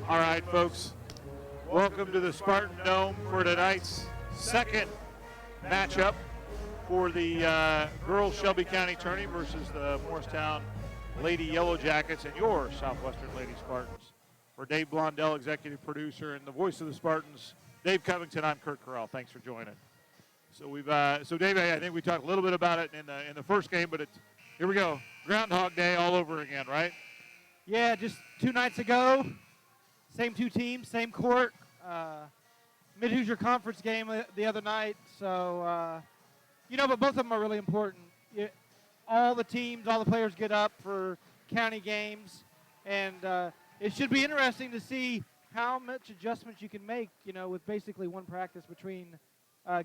All right, folks, welcome to the Spartan Dome for tonight's second matchup for the girls Shelby County tourney versus the Morristown Lady Yellow Jackets and your Southwestern Lady Spartans. For Dave Blondell, executive producer, and the voice of the Spartans, Dave Covington, I'm Kurt Corral. Thanks for joining. So Dave, I think we talked a little bit about it in the first game, but here we go, Groundhog Day all over again, right? Yeah, just 2 nights ago, same 2 teams, same court. Mid-Hoosier Conference game the other night. So, but both of them are really important. All the teams, all the players get up for county games, and it should be interesting to see how much adjustments you can make, with basically one practice between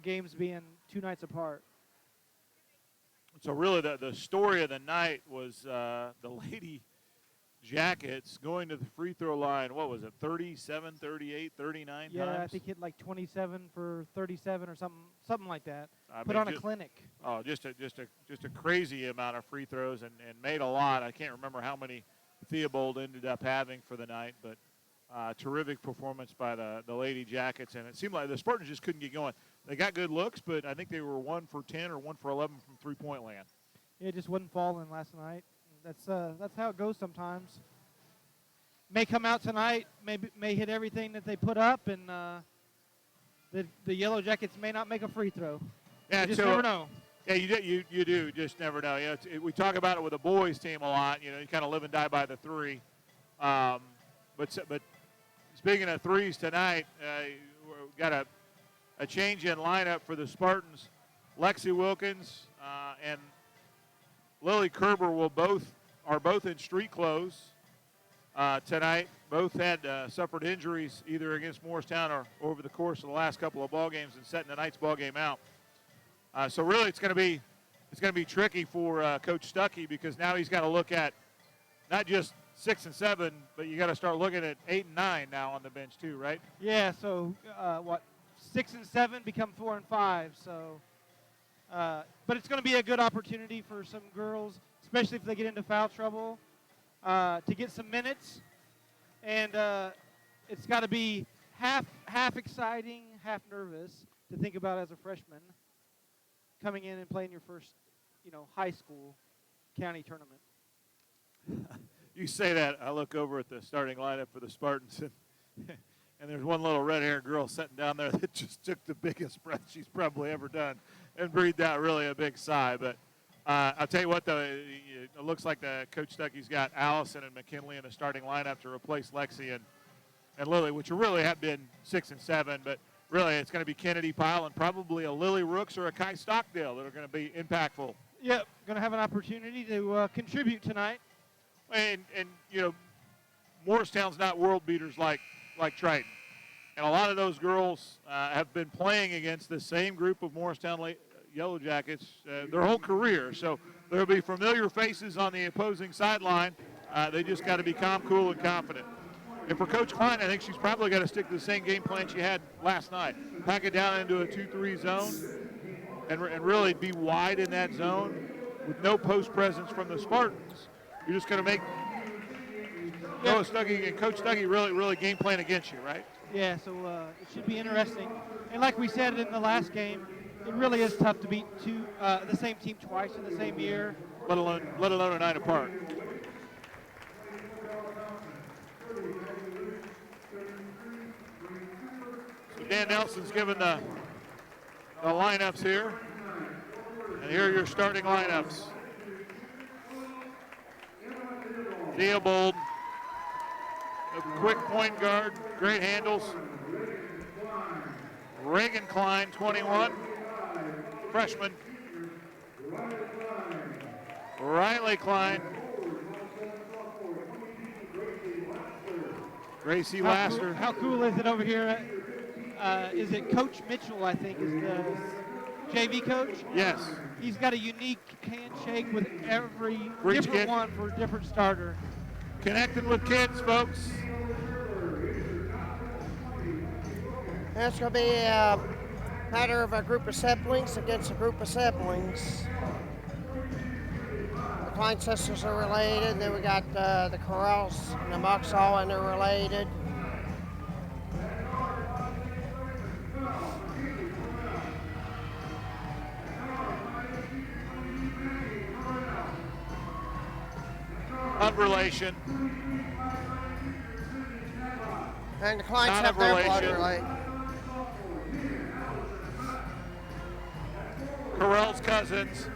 games being 2 nights apart. So really the story of the night was the Lady Jackets going to the free throw line. What was it, 37, 38, 39 times? Yeah, I think hit like 27 for 37 or something like that. Put on a clinic. Oh, just a crazy amount of free throws and made a lot. I can't remember how many Theobald ended up having for the night, but terrific performance by the Lady Jackets, and it seemed like the Spartans just couldn't get going. They got good looks, but I think they were 1 for 10 or 1 for 11 from three-point land. It just wasn't falling last night. That's how it goes sometimes. May come out tonight, may hit everything that they put up, and the Yellow Jackets may not make a free throw. Yeah, you just never know. Yeah, you do just never know. We talk about it with the boys team a lot. You kind of live and die by the three. But speaking of threes tonight, we've got a change in lineup for the Spartans. Lexi Wilkins and Lily Kerber are both in street clothes tonight. Both had suffered injuries either against Morristown or over the course of the last couple of ball games and setting tonight's ball game out. So really, it's going to be tricky for Coach Stuckey, because now he's got to look at not just 6 and 7, but you got to start looking at 8 and 9 now on the bench too, right? Yeah. So 6 and 7 become 4 and 5. So. But it's going to be a good opportunity for some girls, especially if they get into foul trouble, to get some minutes. And it's got to be half exciting, half nervous to think about as a freshman coming in and playing your first, high school county tournament. You say that, I look over at the starting lineup for the Spartans, and there's one little red-haired girl sitting down there that just took the biggest breath she's probably ever done and breathed out really a big sigh. But I'll tell you what, though, it looks like Coach Stuckey's got Allison and McKinley in the starting lineup to replace Lexi and Lily, which really have been 6 and 7. But really, it's going to be Kennedy Pyle and probably a Lily Rooks or a Kai Stockdale that are going to be impactful. Yep, going to have an opportunity to contribute tonight. And Morristown's not world beaters like Triton. And a lot of those girls have been playing against the same group of Morristown Yellow Jackets their whole career. So there'll be familiar faces on the opposing sideline. They just got to be calm, cool, and confident. And for Coach Klein, I think she's probably got to stick to the same game plan she had last night. Pack it down into a 2-3 zone and really be wide in that zone with no post presence from the Spartans. You're just going to make Coach Stuckey really game plan against you, right? Yeah, so it should be interesting. And like we said in the last game, it really is tough to beat the same team twice in the same year. Let alone a night apart. So Dan Nelson's given the lineups here. And here are your starting lineups. Theobald, a quick point guard, great handles. Reagan Klein, 21, freshman. Riley Klein. Gracie Laster. How cool is it over here? Is it Coach Mitchell, I think, is the JV coach? Yes. He's got a unique handshake with every Reach different kid. one for a different starter. Connecting with kids, folks. It's going to be a matter of a group of siblings against a group of siblings. The Klein sisters are related. Then we got the Corrals and the Muxall, and they're related. of relation. And the Kleins Not have of their blood relation. relay. Correll's cousins.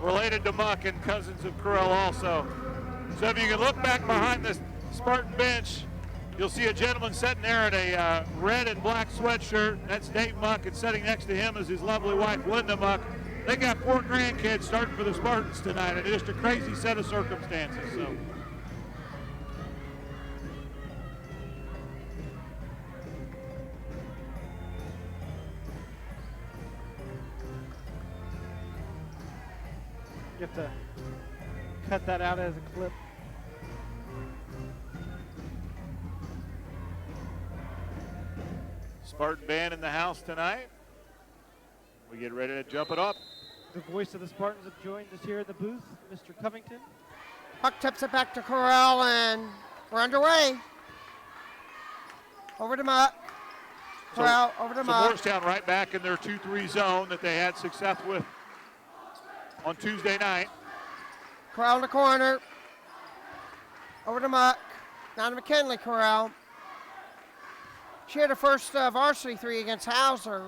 Related to Muck and cousins of Correll also. So if you can look back behind the Spartan bench, you'll see a gentleman sitting there in a red and black sweatshirt. That's Dave Muck, and sitting next to him is his lovely wife, Linda Muck. They got 4 grandkids starting for the Spartans tonight, and it's just a crazy set of circumstances. So. You have to cut that out as a clip. Spartan band in the house tonight. We get ready to jump it up. The voice of the Spartans have joined us here in the booth, Mr. Covington. Puck tips it back to Corral, and we're underway. Over to Muck. Corral over to Muck. Morristown right back in their 2-3 zone that they had success with on Tuesday night. Corral in the corner. Over to Muck. Down to McKinley, Corral. She had her first varsity 3 against Hauser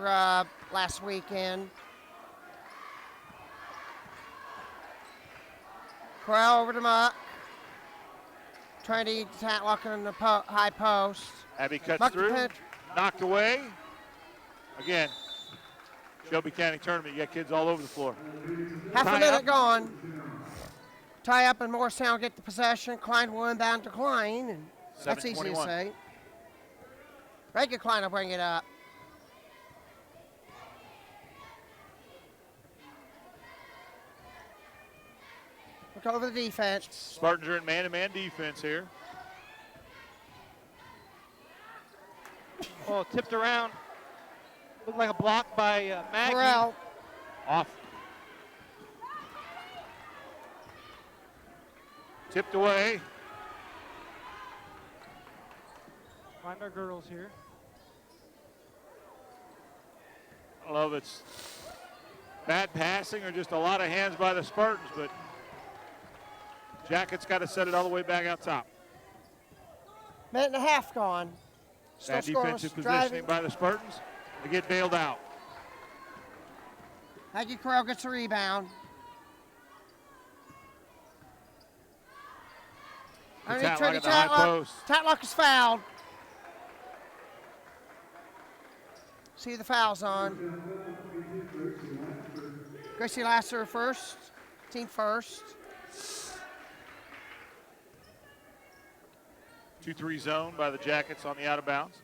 last weekend. Corral over to Muck. Trying to eat Tatlock in the high post. Abby cuts Muck through, pitch. knocked away. Again, Shelby County tournament, you got kids all over the floor. Half a Tie minute up. gone. Tie up and Morristown get the possession. Klein will inbound to Klein, and that's easy to 7:21. say. Reagan Klein will bring it up. Look over the defense. Spartans are in man-to-man defense here. Oh, tipped around. Looked like a block by Maggie. Corral. Off. Tipped away. Find our girls here. I don't know if it's bad passing or just a lot of hands by the Spartans, but Jackets got to set it all the way back out top. Minute and a half gone. Still Bad defensive scoreless, positioning driving. by the Spartans. They get bailed out. Maggie Corral gets a rebound. Underneath Tatlock Triton at the high Tatlock. post. Tatlock is fouled. See the fouls on. Gracie Lasser first. Team first. 2-3 zone by the Jackets on the out of bounds.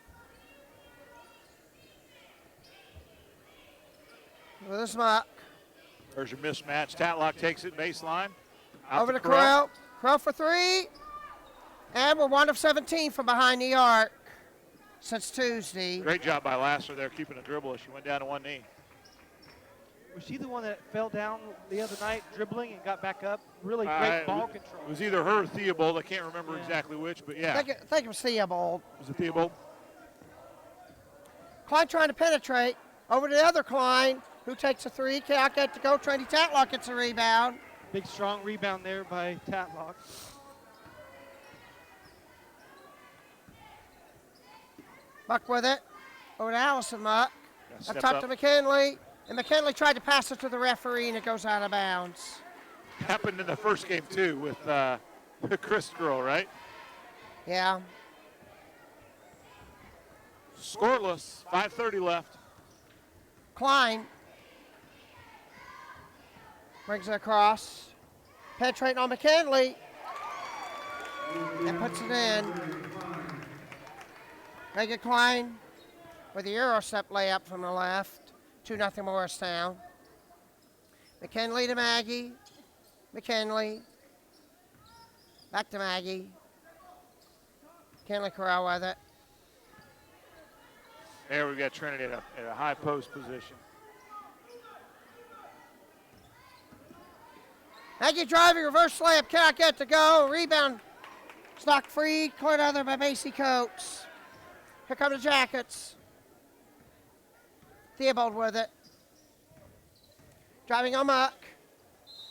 With a Muck. There's your mismatch. Tatlock takes it baseline. Out Over to Corral. Corral. Corral for 3. And we're 1 of 17 from behind the arc since Tuesday. Great job by Lasser there, keeping a dribble as she went down to one knee. Was she the one that fell down the other night dribbling and got back up? Really great ball control. It was either her or Theobald. I can't remember Yeah. exactly which, but I yeah. think it was Theobald. Was it Theobald? Klein trying to penetrate. Over to the other Klein, who takes a 3. Can't get to go. Trendy Tatlock gets a rebound. Big strong rebound there by Tatlock. Muck with it. Over to Allison Muck. Gotta Up step top up. to McKinley. And McKinley tried to pass it to the referee, and it goes out of bounds. Happened in the first game, too, with Chris Girl, right? Yeah. Scoreless, 5:30 left. Klein brings it across. Penetrating on McKinley. And puts it in. Megan Klein with the Euro step layup from the left. 2-0 Morristown. McKinley to Maggie. McKinley. Back to Maggie. McKinley Corral with it. There we've got Trinity at a high post position. Maggie driving, reverse layup, cannot get to go. Rebound, it's knocked free, caught other by Macy Coates. Here come the Jackets. Theobald with it. Driving on Muck.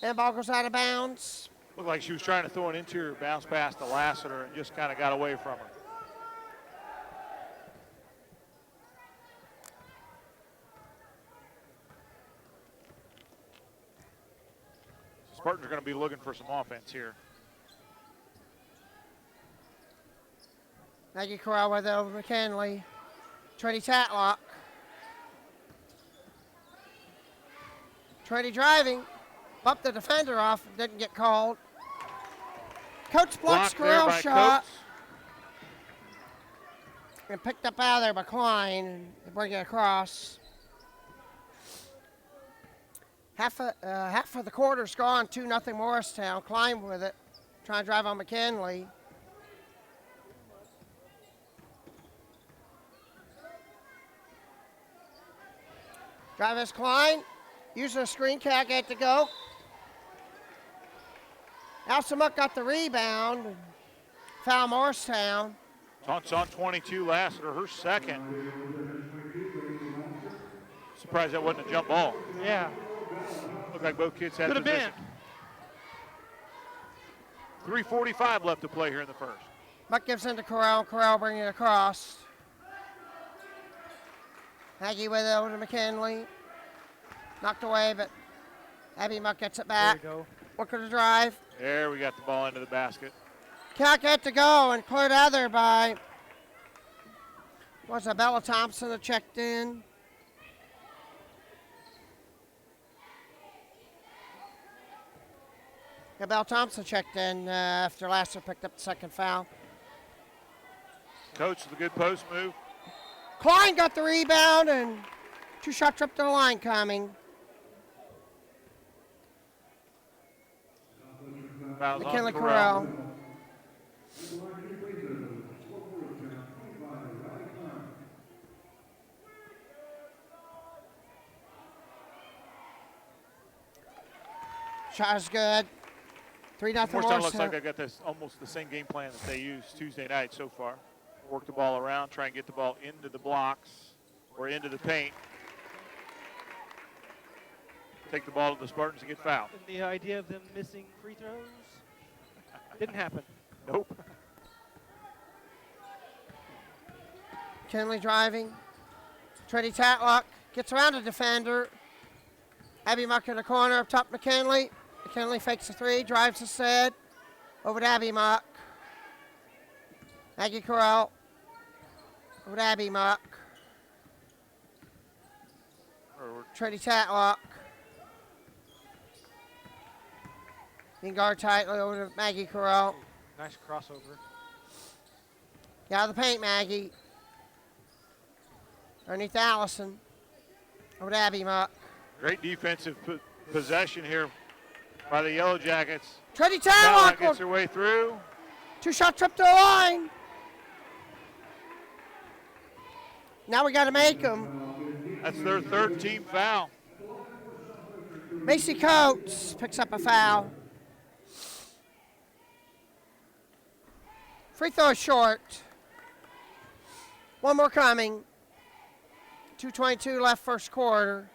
And ball goes out of bounds. Looked like she was trying to throw an interior bounce pass to Lassiter and just kind of got away from her. Spartans are going to be looking for some offense here. Maggie Corral with it over McKinley. Trinity Tatlock. Trinity driving. Bumped the defender off. Didn't get called. Coach blocks Corral's shot. Coates. And picked up out of there by Klein and bring it across. Half of the quarter's gone, 2-0 Morristown. Klein with it, trying to drive on McKinley. Drive as Klein, using a screen, can't get to go. Allison Muck got the rebound. Foul Morristown. It's on 22 Lassiter, her second. Surprised that wasn't a jump ball. Yeah. Looked like both kids had Could have position. been. 3:45 left to play here in the first. Muck gives in to Corral. Corral bringing it across. Maggie with it over to McKinley. Knocked away, but Abby Muck gets it back. There you go. Looking to drive. There we got the ball into the basket. Cannot get to go and cleared out there by, was it Bella Thompson that checked in? Yeah, Bella Thompson checked in after Lasser picked up the second foul. Coach with a good post move. Klein got the rebound and two-shot trip to the line coming. Fouls on McKinley Corral. Shot is good. 3-0 Morristown looks Morristown. like they got this almost the same game plan that they used Tuesday night so far. Work the ball around, try and get the ball into the blocks or into the paint. Take the ball to the Spartans and get fouled. And the idea of them missing free throws didn't happen. Nope. Kenley driving. Trinity Tatlock gets around a defender. Abby Muck in the corner up top McKinley. McKinley fakes a three, drives instead. Over to Abby Muck. Maggie Corral. Over to Abby Muck. Trinity Tatlock. In guard tightly over to Maggie Corral. Nice crossover. Get out of the paint, Maggie. Underneath Allison. Over to Abby Muck. Great defensive possession here by the Yellow Jackets. Trinity Tatlock Tatlock gets her way through. Two-shot trip to the line. Now we got to make them. That's their third team foul. Macy Coates picks up a foul. Free throw is short. One more coming. 2:22 left first quarter.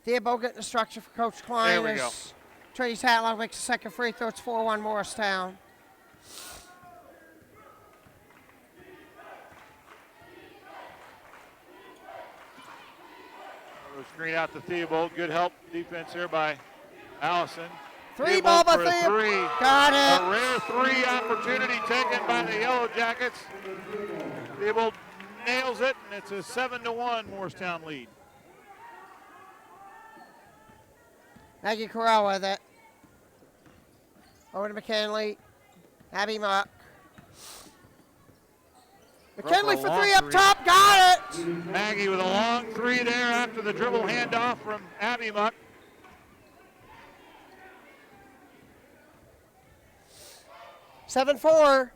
Thea Bogut in the structure for Coach Klein. There we go. Trinity Tatlock makes the second free throw. It's 4-1 Morristown. Screen out to Theobald. Good help defense here by Allison. Three ball by for a Theobald. three. Got it. A rare three opportunity taken by the Yellow Jackets. Theobald nails it, and it's a 7-1 Morristown lead. Maggie Corral with it. Over to McKinley. Abby Muck. McKinley for three up top. Got it. Maggie with a long three there after the dribble handoff from Abby Muck. Seven 4.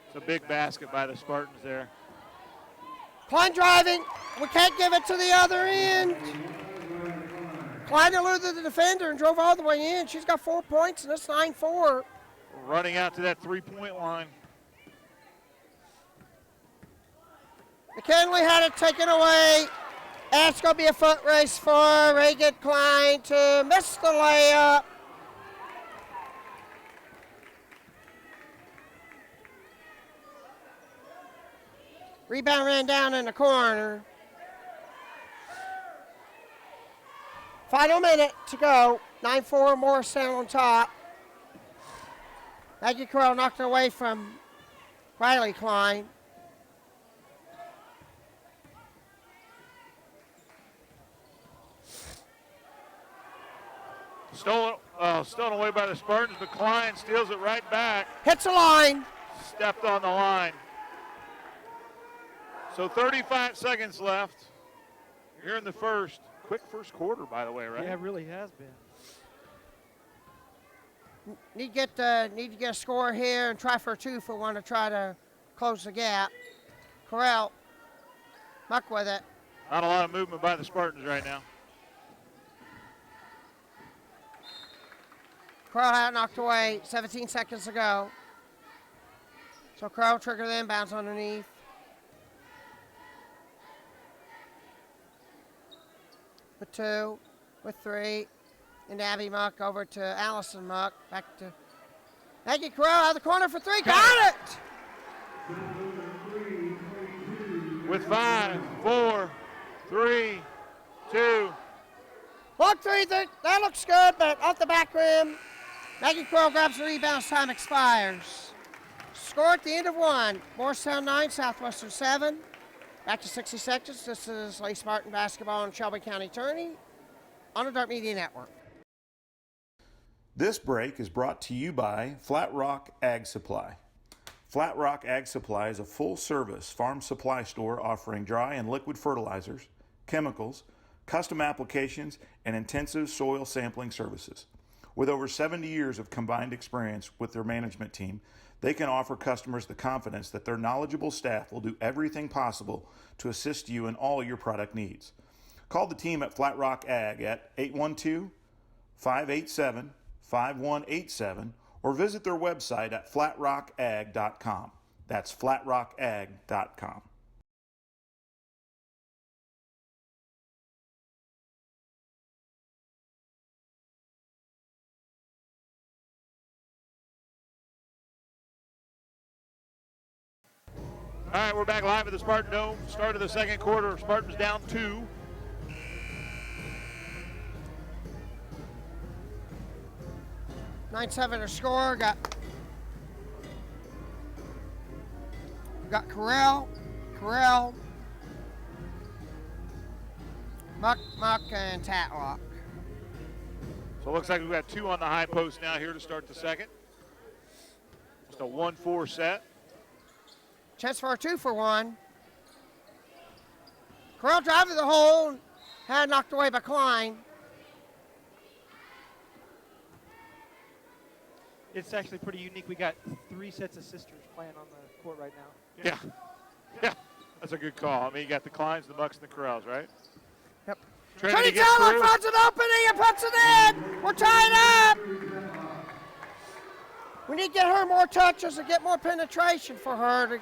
It's a big basket by the Spartans there. Klein driving. We can't give it to the other end. Klein eluded the defender and drove all the way in. She's got 4 points, and it's 9-4. Running out to that three-point line. McKinley had it taken away. And it's going to be a foot race for Reagan Klein to miss the layup. Rebound ran down in the corner. Final minute to go. 9-4 Morristown on top. Maggie Corral knocked it away from Riley Klein. Stolen away by the Spartans, but Klein steals it right back. Hits the line. Stepped on the line. So 35 seconds left here in the first. Quick first quarter, by the way, right? Yeah, it really has been. Need to get a score here and try for a 2 if we want to try to close the gap. Corral, muck with it. Not a lot of movement by the Spartans right now. Corral had it knocked away, 17 seconds to go. So Corral trigger the inbounds underneath. With 2, with 3. And Abby Muck over to Allison Muck. Back to Maggie Corral out of the corner for 3. Got it! With 5, 4, 3, 2. Block 3, that looks good, but off the back rim. Maggie Corral grabs the rebound as time expires. Score at the end of 1. Morristown 9, Southwestern 7. Back to 60 seconds. This is Lady Spartan basketball in Shelby County Tourney on the Dart Media Network. This break is brought to you by Flat Rock Ag Supply. Flat Rock Ag Supply is a full-service farm supply store offering dry and liquid fertilizers, chemicals, custom applications, and intensive soil sampling services. With over 70 years of combined experience with their management team, they can offer customers the confidence that their knowledgeable staff will do everything possible to assist you in all your product needs. Call the team at Flat Rock Ag at 812-587-5187 or visit their website at flatrockag.com. That's flatrockag.com. All right, we're back live at the Spartan Dome. Start of the second quarter. Spartans down 2. 9-7 to score. Got Corral, Muck, and Tatlock. So it looks like we've got 2 on the high post now here to start the second. Just a 1-4 set. Chance for a 2 for 1. Corral drive to the hole, had knocked away by Klein. It's actually pretty unique. We got 3 sets of sisters playing on the court right now. Yeah, that's a good call. I mean, you got the Kleins, the Mucks, and the Corrals, right? Yep. Trinity Tatlock gets through. finds an opening and puts it in. We're tied up. We need to get her more touches and get more penetration for her.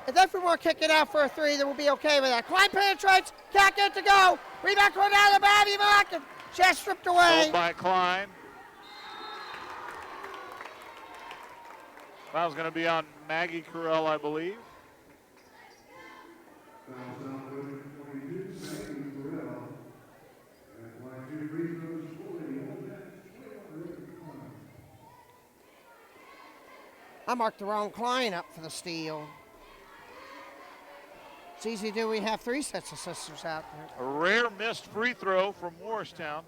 And then if we want to kick it out for a 3, then we'll be okay with that. Klein penetrates, can't get it to go. Rebound going down to Abby Muck, and chest stripped away. Sold by Klein. Foul's going to be on Maggie Corral, I believe. I marked the wrong Klein up for the steal. It's easy to do. We have 3 sets of sisters out there. A rare missed free throw from Morristown.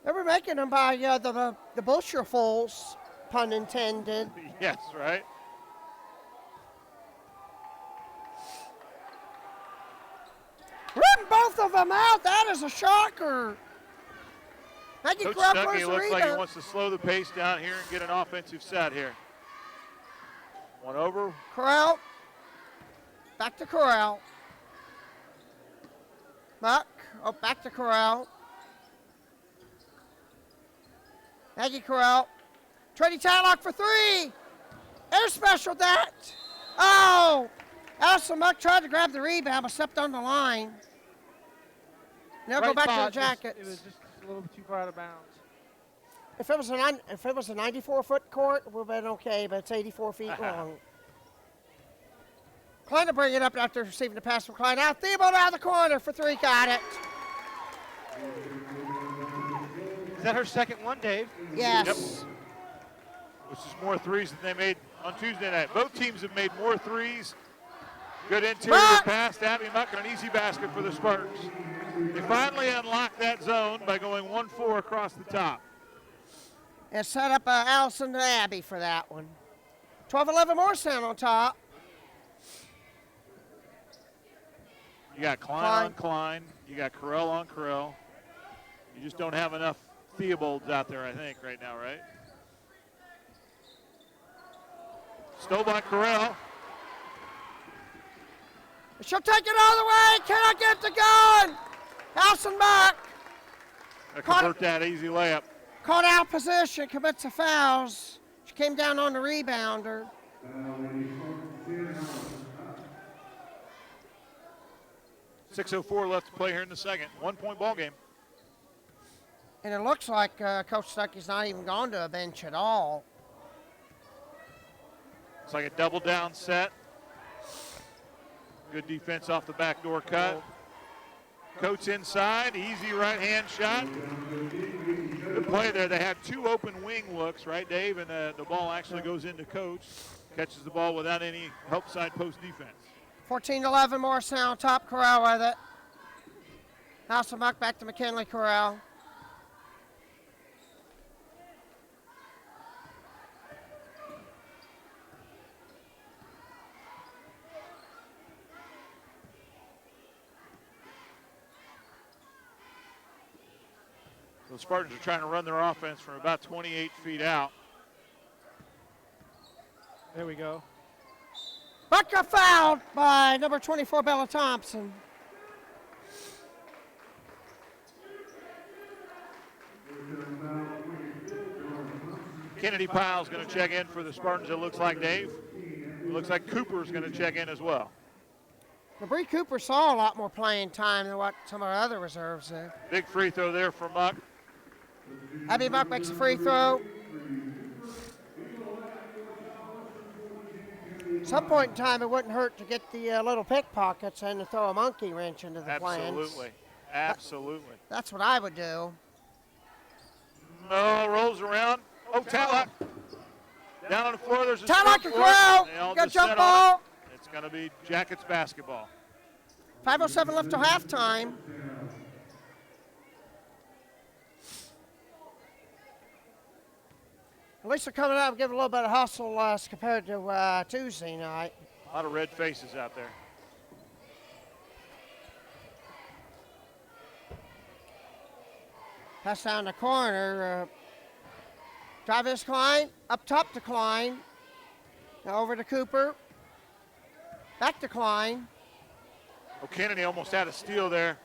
They were making them by the Bushrafuls, pun intended. Yes, right. Rim both of them out. That is a shocker. Maggie Coach Corral Stuckey close the looks like he rebound. wants to slow the pace down here and get an offensive set here. One over. Corral. Back to Corral. Muck. Oh, back to Corral. Maggie Corral. Triton Tatlock for 3. Air special that. Oh, Allison Muck tried to grab the rebound, but stepped on the line. They'll go Right back to spot, the Jackets. It was just a little too far out of bounds. If it was a 94-foot court, it would have been okay, but it's 84 feet long. Klein to bring it up after receiving the pass from Klein. Out, Thibault out of the corner for three, got it. Is that her second one, Dave? Yes. Yep. Which is more threes than they made on Tuesday night. Both teams have made more threes. Good interior pass to Abby Muck and an easy basket for the Spartans. They finally unlocked that zone by going 1-4 across the top. And set up Allison and Abby for that one. 12-11 Morristown on top. You got Klein on Klein. You got Carell on Carell. You just don't have enough Theobalds out there, I think, right now, right? Stole by Carell. She'll take it all the way. Cannot get it to go. Allison Muck. Convert that easy layup. Caught out of position, commits the fouls. She came down on the rebounder. .604 left to play here in the second. 1-point ball game. And it looks like Coach Stuckey's not even gone to a bench at all. It's like a double down set. Good defense off the backdoor cut. Coates inside, easy right hand shot. Good play there. They had two open wing looks, right, Dave? And the ball actually goes into Coates. Catches the ball without any help side post defense. 14-11 Morristown, top Corral with it. Allison Muck back to McKinley Corral. The Spartans are trying to run their offense from about 28 feet out. There we go. Buck got fouled by number 24, Bella Thompson. Kennedy Pyle's going to check in for the Spartans, it looks like, Dave. It looks like Cooper's going to check in as well. Bree Cooper saw a lot more playing time than what some of our other reserves did. Big free throw there for Muck. Abby Muck makes a free throw. At some point in time, it wouldn't hurt to get the little pickpockets and to throw a monkey wrench into the plans. Absolutely. Absolutely. That's what I would do. No, rolls around. Oh, Tatlock. Down on the floor, there's a Tatlock scrum and for it. Crow. They all Got just jump set on ball. it. It's going to be Jackets basketball. 5:07 left till halftime. At least they're coming out and giving a little bit of hustle as compared to Tuesday night. A lot of red faces out there. Pass down the corner. Travis Klein, up top to Klein. Now over to Cooper. Back to Klein. Oh, Kennedy almost had a steal there.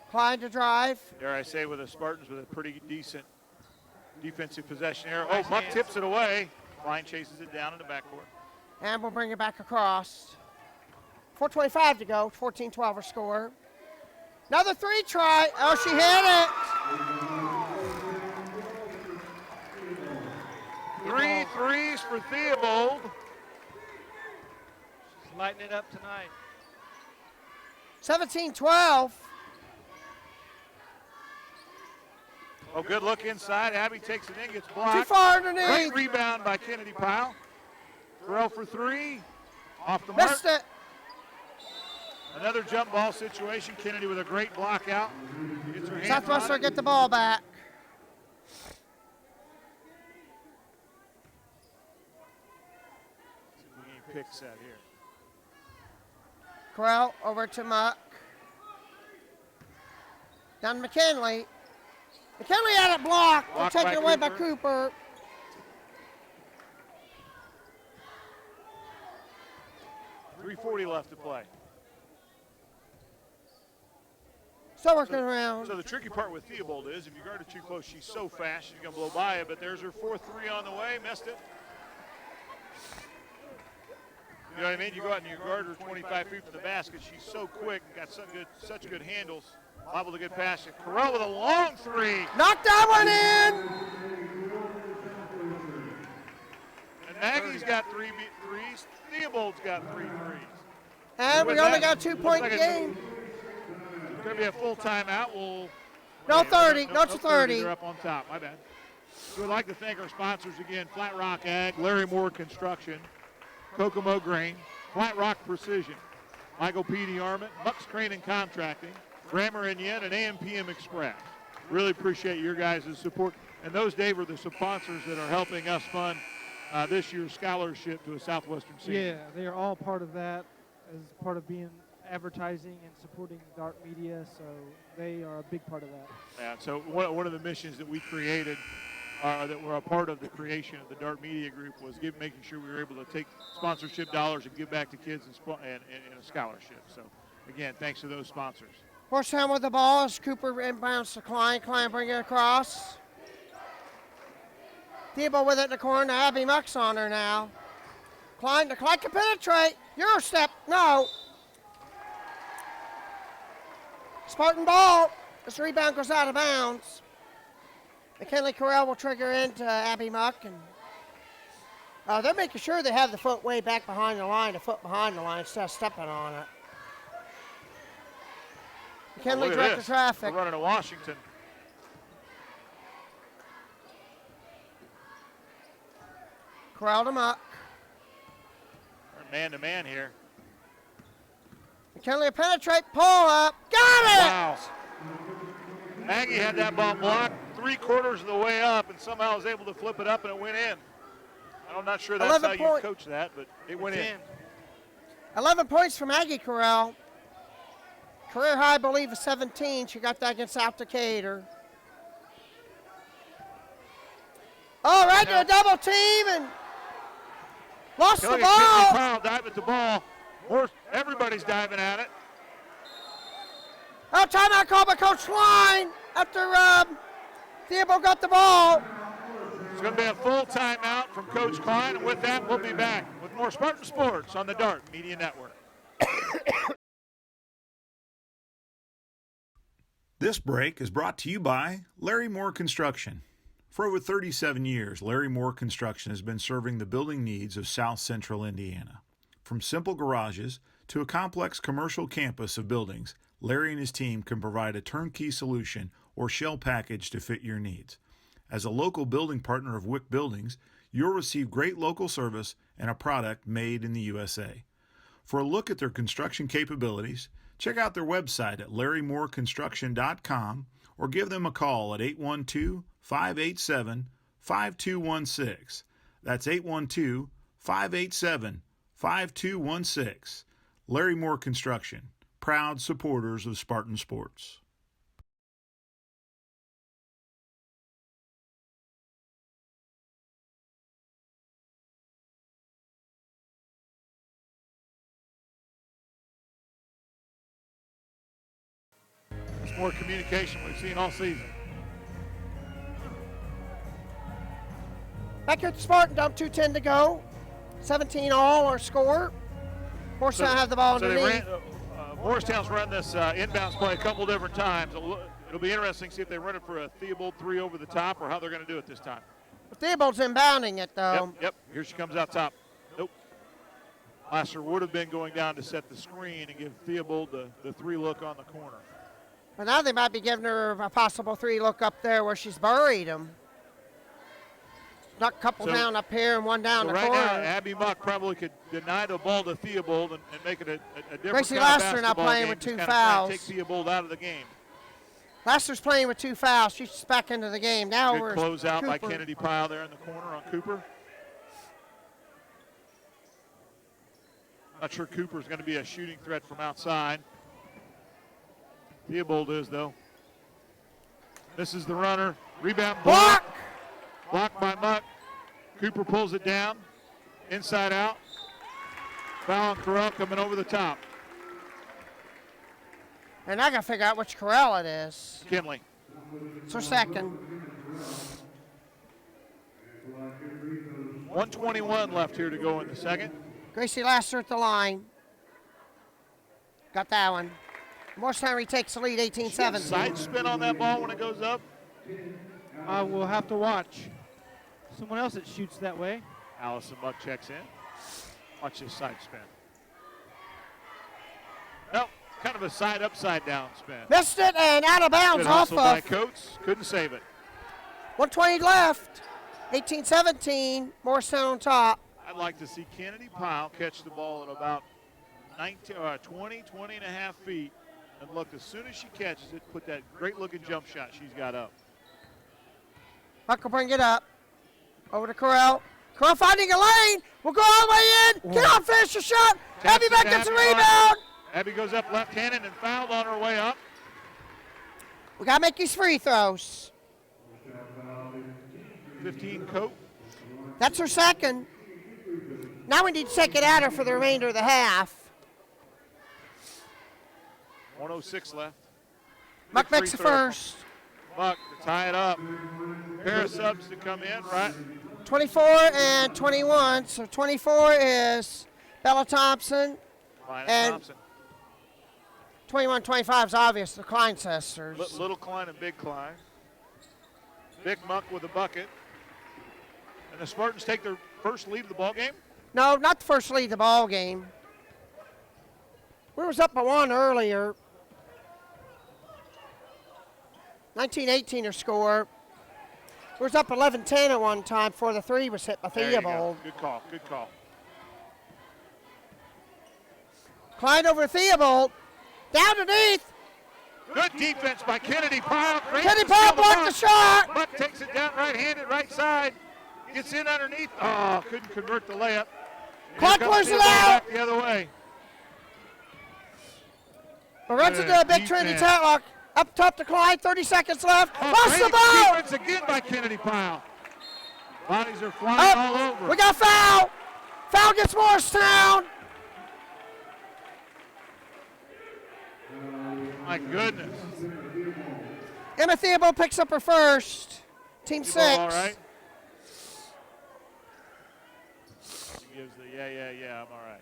Klein to drive. Dare I say, with the Spartans with a pretty decent defensive possession here. Oh, Muck tips it away. Klein chases it down in the backcourt. And we'll bring it back across. 4:25 to go, 14-12 our score. Another three try. Oh, she hit it. 3 threes for Theobald. She's lighting it up tonight. 17-12. Oh, good look inside. Abby takes it in, gets blocked. Too far underneath. Great rebound by Kennedy Pyle. Terrell for three. Off the mark. Missed it. Another jump ball situation. Kennedy with a great block out. Gets her hands Southwestern on it. get the ball back. See if we can get pick set here. Corral over to Muck. Down to McKinley. McKinley had it blocked. They'll Blocked take by it away by Cooper. Cooper. .340 left to play. Still working around. So the tricky part with Theobald is if you guard her too close, she's so fast, she's going to blow by it. But there's her 4-3 on the way. Missed it. You know what I mean? You go out and you guard her 25 feet from the basket. She's so quick, got such good handles. Liable to get past it. Corral with a long three. Knock that one in. And Maggie's got three threes. Theobald's got 3 threes. And we only got a 2-point like game. It's going to be a full timeout. No 30. No 30. They're up on top. My bad. We'd like to thank our sponsors again, Flat Rock Ag, Larry Moore Construction, Kokomo Grain, Flat Rock Precision, Michael P.D. Arment, Bucks Crane and Contracting, Grammar and Yen, and AMPM Express. Really appreciate your guys' support. And those, Dave, are the sponsors that are helping us fund this year's scholarship to a Southwestern senior. Yeah, they are all part of that as part of being advertising and supporting Dart Media, so they are a big part of that. Yeah, so one of the missions that we created that were a part of the creation of the Dart Media Group was making sure we were able to take sponsorship dollars and give back to kids and a scholarship. So, again, thanks to those sponsors. Morristown with the ball as Cooper inbounds to Klein. Klein bring it across. Thibault with it in the corner. Abby Muck's on her now. Klein can penetrate. Euro step. No. Spartan ball. This rebound goes out of bounds. McKinley Corral will trigger into Abby Muck. And they're making sure they have the foot way back behind the line, instead of stepping on it. McKinley directed traffic. We're running to Washington. Corral to Muck. Man-to-man here. McKinley penetrate, pull up, got it! Wow. Maggie had that ball blocked 3/4 of the way up and somehow was able to flip it up and it went in. I'm not sure that's how you coach that, but it went in. 11 points from Maggie Corral. Career high, I believe, is 17. She got that against South Decatur. Oh, right to a double team and lost the ball. Powell dive at the ball. Everybody's diving at it. Oh, timeout call by Coach Klein after Theobald got the ball. It's going to be a full timeout from Coach Klein, and with that, we'll be back with more Spartan Sports on the Dart Media Network. This break is brought to you by Larry Moore Construction. For over 37 years, Larry Moore Construction has been serving the building needs of South Central Indiana. From simple garages to a complex commercial campus of buildings, Larry and his team can provide a turnkey solution or shell package to fit your needs. As a local building partner of Wick Buildings, you'll receive great local service and a product made in the USA. For a look at their construction capabilities, check out their website at larrymoreconstruction.com or give them a call at 812-587-5216. That's 812-587-5216. Larry Moore Construction, proud supporters of Spartan Sports. It's more communication we've seen all season. Back here at the Spartan dump, 2:10 to go. 17 all our score. Morristown have the ball underneath. Morristown's run this inbounds play a couple different times. It'll be interesting to see if they run it for a Theobald 3 over the top or how they're going to do it this time. Theobald's inbounding it, though. Yep. Here she comes out top. Nope. Lasser would have been going down to set the screen and give Theobald the 3 look on the corner. But now they might be giving her a possible 3 look up there where she's buried him. Knock a couple down up here and one down the right corner. Now, Abby Muck probably could deny the ball to Theobald and make it a different Gracie kind of Lasser now basketball playing game, with just 2 kinda fouls. Take Theobald out of the game. Lasser's playing with 2 fouls. She's back into the game. Now Good we're close out by Cooper. Kennedy Pyle there in the corner on Cooper. Not sure Cooper's going to be a shooting threat from outside. Theobald is, though. This is the runner. Rebound block. Blocked by Muck. Cooper pulls it down. Inside out. Foul on Corral coming over the top. And I got to figure out which Corral it is. Kinley. It's her second. 1:21 left here to go in the second. Gracie Lasser at the line. Got that one. Morristown retakes the lead, 18-7. Side spin on that ball when it goes up. I will have to watch someone else that shoots that way. Allison Buck checks in. Watch this side spin. Nope, kind of a side upside down spin. Missed it and out of bounds Good off hustle by of. Coates. Couldn't save it. 120 left. 18-17. Morristown on top. I'd like to see Kennedy Pyle catch the ball at about 20 and a half feet. And look, as soon as she catches it, put that great-looking jump shot she's got up. Buck will bring it up. Over to Corral. Corral finding a lane. We'll go all the way in. Get on, finish the shot. Abby back gets a rebound. Abby goes up left-handed and fouled on her way up. We got to make these free throws. 15 Cope. That's her second. Now we need to take it at her for the remainder of the half. 106 left. Buck Big makes the free throw. first. Buck to tie it up. Pair of subs to come in, right? 24 and 21. So 24 is Bella Thompson. Klein And- Thompson. 21-25 is obvious, the Klein sisters. Little Klein and Big Klein. Big Muck with a bucket. And the Spartans take their first lead of the ball game. No, not the first lead of the ball game. We was up by one earlier. 19-18 her score. We was up 11-10 at one time before the three was hit by There you go. Theobald. Good call, good call. Klein over Theobald. Down underneath. Good defense by Kennedy Pyle. Great Kennedy to steal Pyle blocked the shot. Buck takes it down right-handed, right side. Gets in underneath. Oh, couldn't convert the layup. Clock Here comes clears it Theobald out. back the other way. But runs into a big Trinity defense. Tatlock. Up top to Klein, 30 seconds left. Oh, Lost the great ball. defense again by Kennedy Pyle. Bodies are flying all Up. over. We got foul. Foul gets Morristown. My goodness. Emma Theobald picks up her first. Team You 6. all right? She gives the yeah, I'm all right.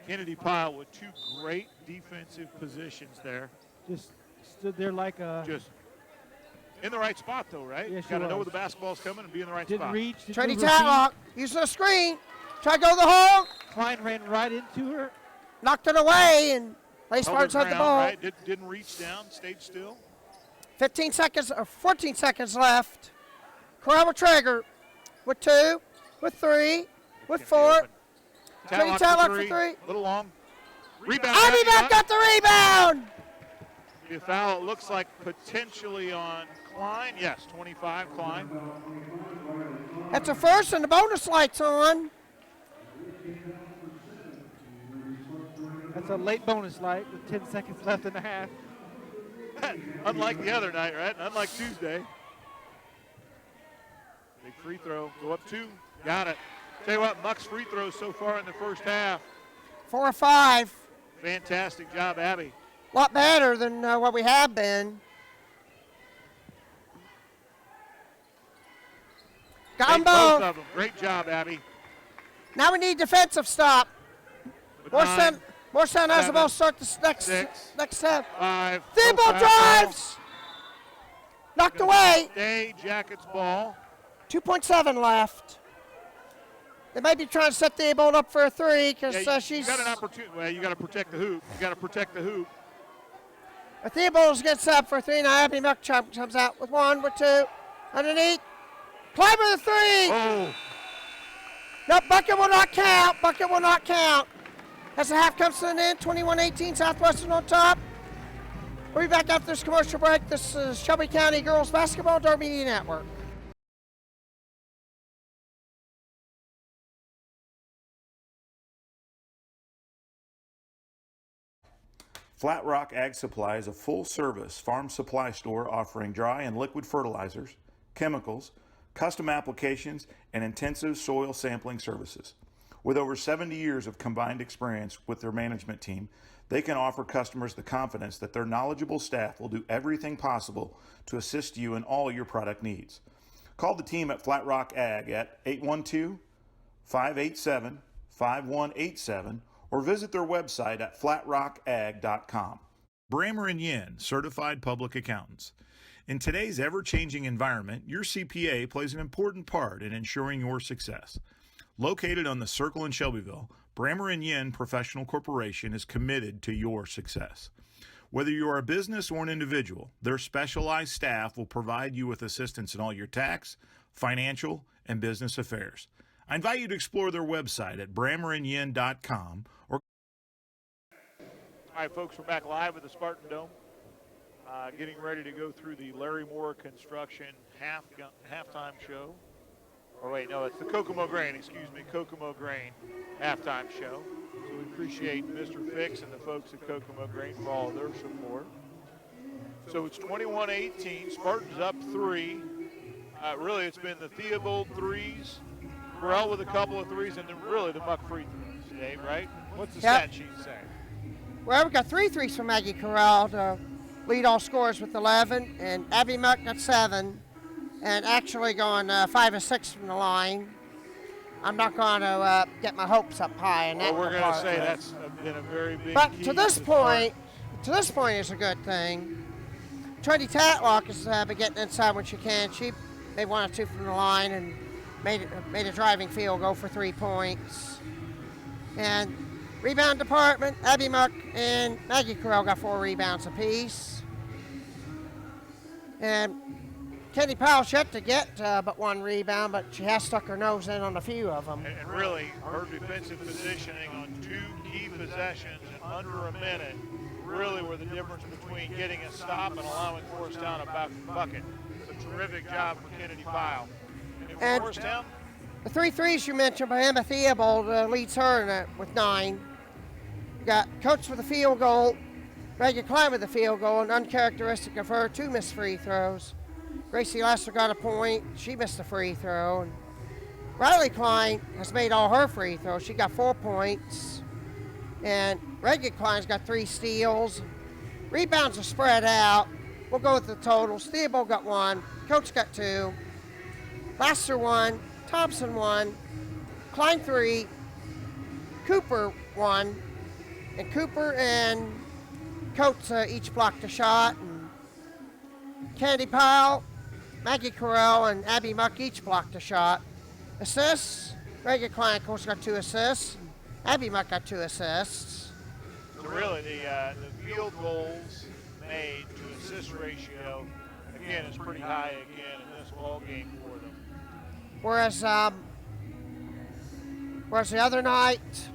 Kennedy Pyle with two great defensive positions there. Just stood there like a. Just in the right spot, though, right? Yeah, she Got to know where was. the basketball's coming and be in the right Didn't spot. reach. Didn't Trinity move her feet. Tatlock using a screen. Try to go to the hole. Klein ran right into her. Knocked it away and Lay Held her Spartans had the ground, ball. right? Didn't reach down, stayed still. 15 seconds or 14 seconds left. Corral with Traeger with 2, with 3, with 4. Trinity Tatlock for 3. Little long. Rebound. Ivy back got the rebound. The foul, it looks like potentially on Klein. Yes, 25, Klein. That's a first and the bonus light's on. That's a late bonus light with 10 seconds left in the half. Unlike the other night, right? Unlike Tuesday. Big free throw. Go up 2. Got it. Tell you what, Muck's free throws so far in the first half. 4 or 5. Fantastic job, Abby. A lot better than what we have been. Got them Made both both. of them. Great job, Abby. Now we need defensive stop. With Morristown has the 7, ball start the next 6, set. 5. The ball drives. Knocked away. Day Jackets ball. 2.7 left. They might be trying to set the ball up for a 3 because You she's. got an opportunity. Well, you got to protect the hoop. You got to protect the hoop. Theobald gets up for a 3. Now Abby Muckchop comes out with 1, with 2. Underneath. Climber the 3. Oh, No, bucket will not count. Bucket will not count. As the half comes to an end, 21-18, Southwestern on top. We'll be back after this commercial break. This is Shelby County Girls Basketball, Dart Media Network. Flat Rock Ag Supply is a full-service farm supply store offering dry and liquid fertilizers, chemicals, custom applications, and intensive soil sampling services. With over 70 years of combined experience with their management team, they can offer customers the confidence that their knowledgeable staff will do everything possible to assist you in all your product needs. Call the team at Flat Rock Ag at 587-5187 or visit their website at flatrockag.com. Brammer & Yen, Certified Public Accountants. In today's ever-changing environment, your CPA plays an important part in ensuring your success. Located on the Circle in Shelbyville, Brammer & Yen Professional Corporation is committed to your success. Whether you are a business or an individual, their specialized staff will provide you with assistance in all your tax, financial, and business affairs. I invite you to explore their website at brammerandyen.com or. All right, folks, we're back live at the Spartan Dome, getting ready to go through the Larry Moore Construction halftime show. Or wait, no, it's the Kokomo Grain, Kokomo Grain halftime show. So we appreciate Mr. Fix and the folks at Kokomo Grain for all of their support. So it's 21-18, Spartans up 3. Really, it's been the Theobald threes, Burrell with a couple of threes, and then really the Muck free throws, Dave, right? What's the stat sheet saying? Well, we got 3 threes from Maggie Corral to lead all scorers with 11, and Abby Muck got 7, and actually going 5 of 6 from the line. I'm not going to get my hopes up high in that. Well, we're going to say that's been a very big But key to this point is a good thing. Trinity Tatlock has been getting inside when she can. She made 1 or 2 from the line and made a driving field goal for 3 points. And rebound department, Abby Muck and Maggie Corral got 4 rebounds apiece. And Kenny Powell's yet to get but 1 rebound, but she has stuck her nose in on a few of them. And really, her defensive positioning on 2 key possessions in under a minute really were the difference between getting a stop and allowing Morristown a bucket. It's a terrific job for Kennedy Powell. And Morristown, the 3 threes you mentioned by Emma Theobald leads her with 9. You got Coates with a field goal, Reagan Klein with a field goal, and uncharacteristic of her, 2 missed free throws. Gracie Lasser got a point. She missed a free throw. And Riley Klein has made all her free throws. She got 4 points. And Reagan Klein's got 3 steals. Rebounds are spread out. We'll go with the totals. Theobald got 1. Coates got 2. Lasser 1. Thompson 1. Klein 3. Cooper 1. And Cooper and Coates each blocked a shot. And Candy Powell, Maggie Corral, and Abby Muck each blocked a shot. Assists, Reagan Klein, of course, got 2 assists. Abby Muck got 2 assists. So really, the field goals made to assist ratio, again, is pretty high again in this ball game for them. Whereas the other night,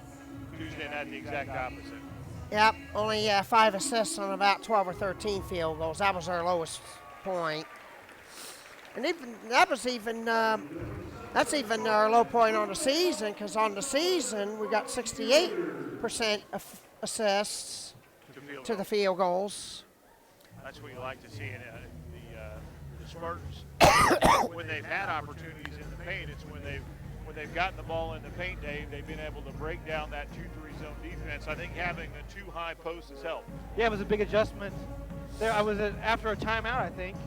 Tuesday night, the exact opposite. Yep, only 5 assists on about 12 or 13 field goals. That was our lowest point. And that's even our low point on the season, because on the season we got 68% of assists to the field goals. That's what you like to see in the Spartans. When they've had opportunities in the paint, it's when they've gotten the ball in the paint, Dave, they've been able to break down that 2-3 zone defense. I think having the 2 high posts has helped. Yeah, it was a big adjustment. There, I was after a timeout, I think,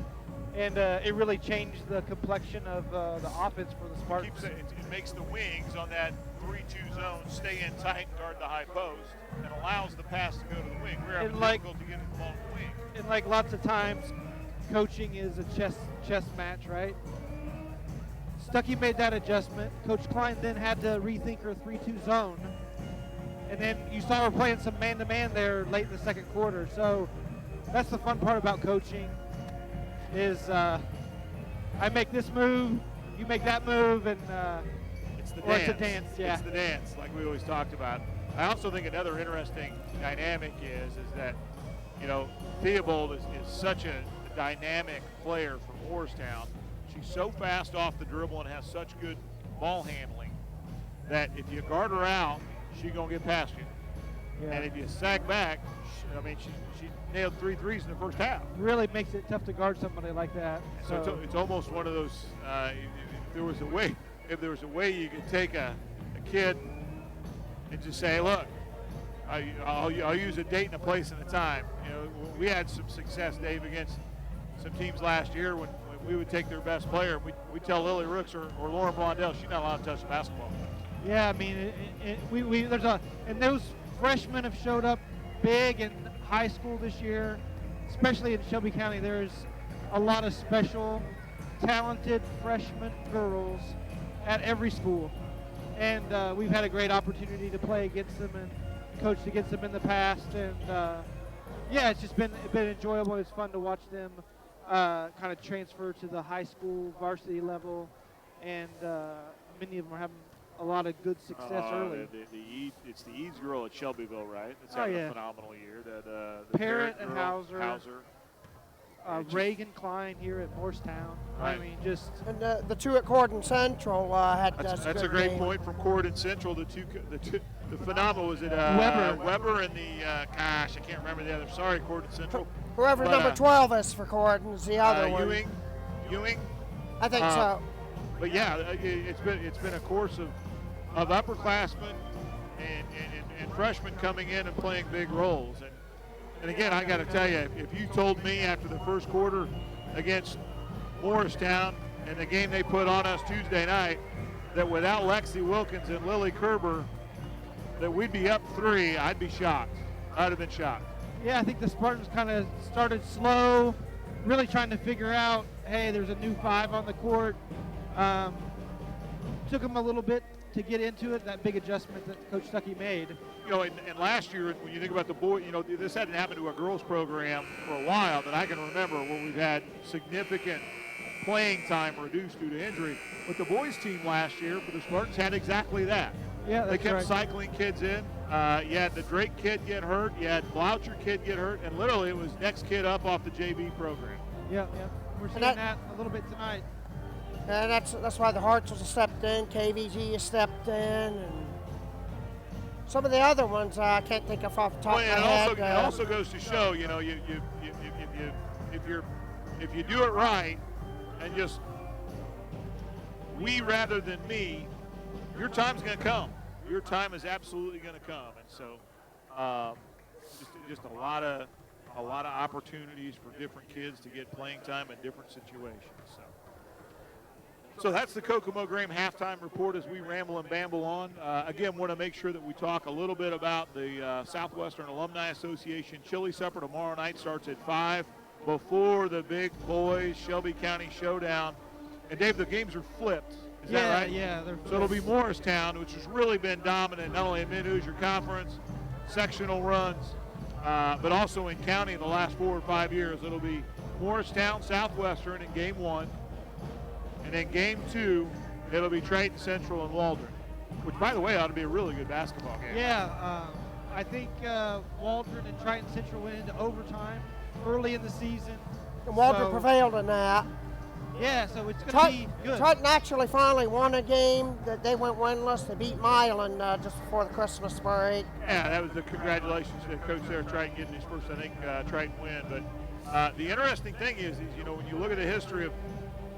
and it really changed the complexion of the offense for the Spartans. It makes the wings on that 3-2 zone stay in tight and guard the high post, and allows the pass to go to the wing. We're having difficulty getting the ball to the wing. And like lots of times, coaching is a chess match, right? Stuckey made that adjustment. Coach Klein then had to rethink her 3-2 zone. And then you saw her playing some man-to-man there late in the second quarter. So that's the fun part about coaching is I make this move, you make that move, and it's the dance. dance. It's a dance, yeah. It's the dance, like we always talked about. I also think another interesting dynamic is that, you know, Theobald is such a dynamic player for Morristown. She's so fast off the dribble and has such good ball handling that if you guard her out, she's going to get past you. Yeah. And if you sag back, she nailed 3 threes in the first half. Really makes it tough to guard somebody like that. So it's almost one of those, if there was a way you could take a kid and just say, look, I'll use a date and a place and a time. You know, we had some success, Dave, against some teams last year when we would take their best player. We tell Lily Rooks or Lauren Blondell she's not allowed to touch the basketball. Yeah, I mean, and those freshmen have showed up big in high school this year, especially in Shelby County. There's a lot of special, talented freshman girls at every school, and we've had a great opportunity to play against them and coached against them in the past, and yeah, it's just been enjoyable. It's fun to watch them kind of transfer to the high school varsity level, and many of them are having a lot of good success early. It's the Eads girl at Shelbyville, right? It's Oh, having yeah. a phenomenal year. The Parrott and girl, Hauser. Reagan Klein here at Morristown. Right. I mean, just And the two at Corden Central had that's a great point from Corden Central. The phenomenal was it Weber and the gosh, I can't remember the other. Sorry, Corden Central. Whoever But, number 12 is for Corden is the other one. Ewing. I think so. But yeah, it's been a course of upperclassmen and freshmen coming in and playing big roles. And again, I got to tell you, if you told me after the first quarter against Morristown and the game they put on us Tuesday night that without Lexi Wilkins and Lily Kerber that we'd be up 3, I'd be shocked. I'd have been shocked. yeah, I think the Spartans kind of started slow, really trying to figure out, hey, there's a new 5 on the court. Took them a little bit to get into it, that big adjustment that Coach Stuckey made. You know, and last year, when you think about the boy, you know, this hadn't happened to a girls program for a while that I can remember where we've had significant playing time reduced due to injury. But the boys team last year for the Spartans had exactly that. Yeah, They that's kept right. cycling kids in. You had the Drake kid get hurt. You had Bloucher kid get hurt. And literally it was next kid up off the JV program. Yeah. We're seeing that- that a little bit tonight. And that's why the Hartsels have stepped in, KVG has stepped in, and some of the other ones I can't think of off the top Well, of my head. it also goes to show, you know, if you do it right and just we rather than me, your time's going to come. Your time is absolutely going to come, and so just a lot of opportunities for different kids to get playing time in different situations. So that's the Kokomo Grain halftime report as we ramble and bamble on. Again, want to make sure that we talk a little bit about the Southwestern Alumni Association Chili Supper tomorrow night. Starts at 5 before the big boys Shelby County Showdown. And Dave, the games are flipped. Is that right? Yeah. So it'll be Morristown, which has really been dominant not only in Mid-Hoosier Conference, sectional runs, but also in county in the last 4 or 5 years. It'll be Morristown, Southwestern in game 1. And then game 2, it'll be Triton Central and Waldron, which, by the way, ought to be a really good basketball game. Yeah, I think Waldron and Triton Central went into overtime early in the season. And Waldron so- prevailed in that. Yeah, so it's going to be good. Triton actually finally won a game that they went winless. They beat Milan just before the Christmas break. Yeah, that was the congratulations to Coach there, Triton getting his first, I think, Triton win. But the interesting thing is, you know, when you look at the history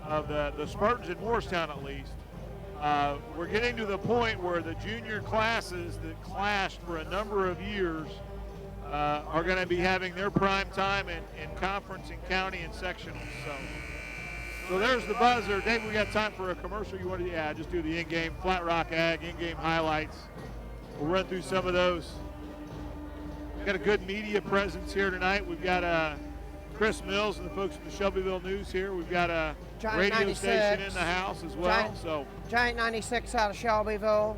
of the Spartans in Morristown at least, we're getting to the point where the junior classes that clashed for a number of years are going to be having their prime time in conference and county and sectionals. So there's the buzzer. Dave, we got time for a commercial. You want to just do the in-game Flat Rock Ag, in-game highlights. We'll run through some of those. We've got a good media presence here tonight. We've got Chris Mills and the folks from the Shelbyville News here. We've got a Giant radio 96. station in the house as well. Giant 96 out of Shelbyville.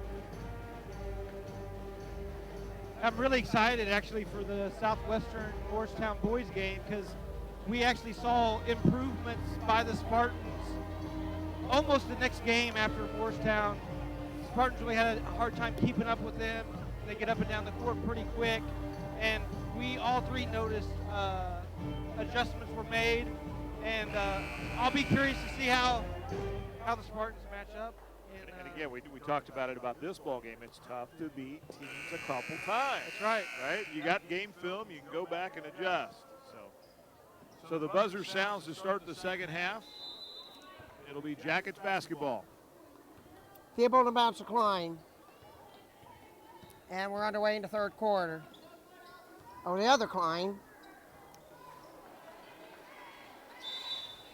I'm really excited actually for the Southwestern Morristown boys game because we actually saw improvements by the Spartans almost the next game after Morristown. Spartans really had a hard time keeping up with them. They get up and down the court pretty quick, and we all three noticed adjustments were made, and I'll be curious to see how the Spartans match up. And again, we talked about it about this ball game. It's tough to beat teams a couple times. That's right. Right? You got game film. You can go back and adjust. So the buzzer sounds to start the second half. It'll be Jackets basketball. Field and bounce to Klein. And we're underway in the third quarter. Oh, the other Klein.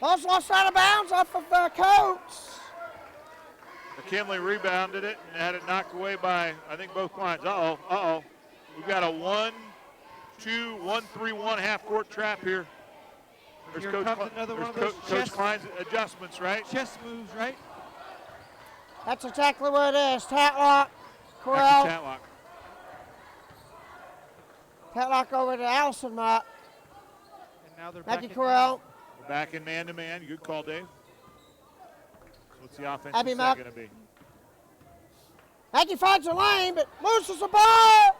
Ball's lost out of bounds off of Coates. McKinley rebounded it and had it knocked away by, I think, both Kleins. Uh-oh. We've got a 1-2, 1-3-1 half-court trap here. There's Here Coach, comes another one of those Coach Klein's adjustments, right? Chess moves, right? That's exactly what it is. Tatlock, Back Corral. to Tatlock. Tatlock over to Allison Mott. And now they're back Maggie in Corral. We're back in man-to-man. Good call, Dave. So what's the offensive Abby set Muck. going to be? Maggie finds a lane, but loses the ball.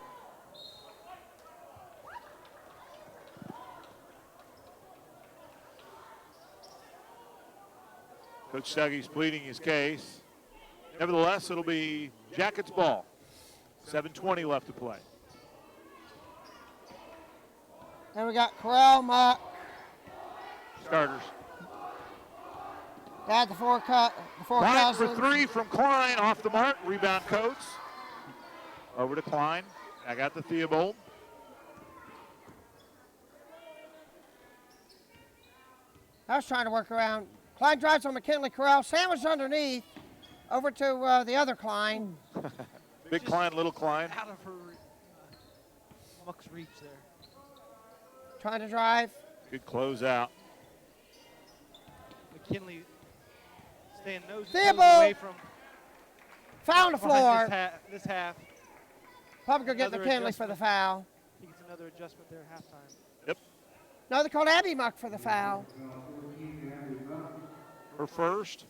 Coach Stuggy's pleading his case. Nevertheless, it'll be Jackets ball. 7:20 left to play. Then we got Corral, Muck. Starters. Got the four Klein for cousins. 3 from Klein, off the mark. Rebound Coates. Over to Klein. I got the Theobald. I was trying to work around. Klein drives on McKinley. Corral sandwiched underneath. Over to the other Klein. Big Klein, little Klein. Out of her Muck's reach there. Trying to drive. Good close out. McKinley staying nose to Theobald. nose away from Foul on the floor. behind this half. Probably going to get Another McKinley for the adjustment. foul. He gets another adjustment there at halftime. Yep. No, they called Abby Muck for the foul. Her first.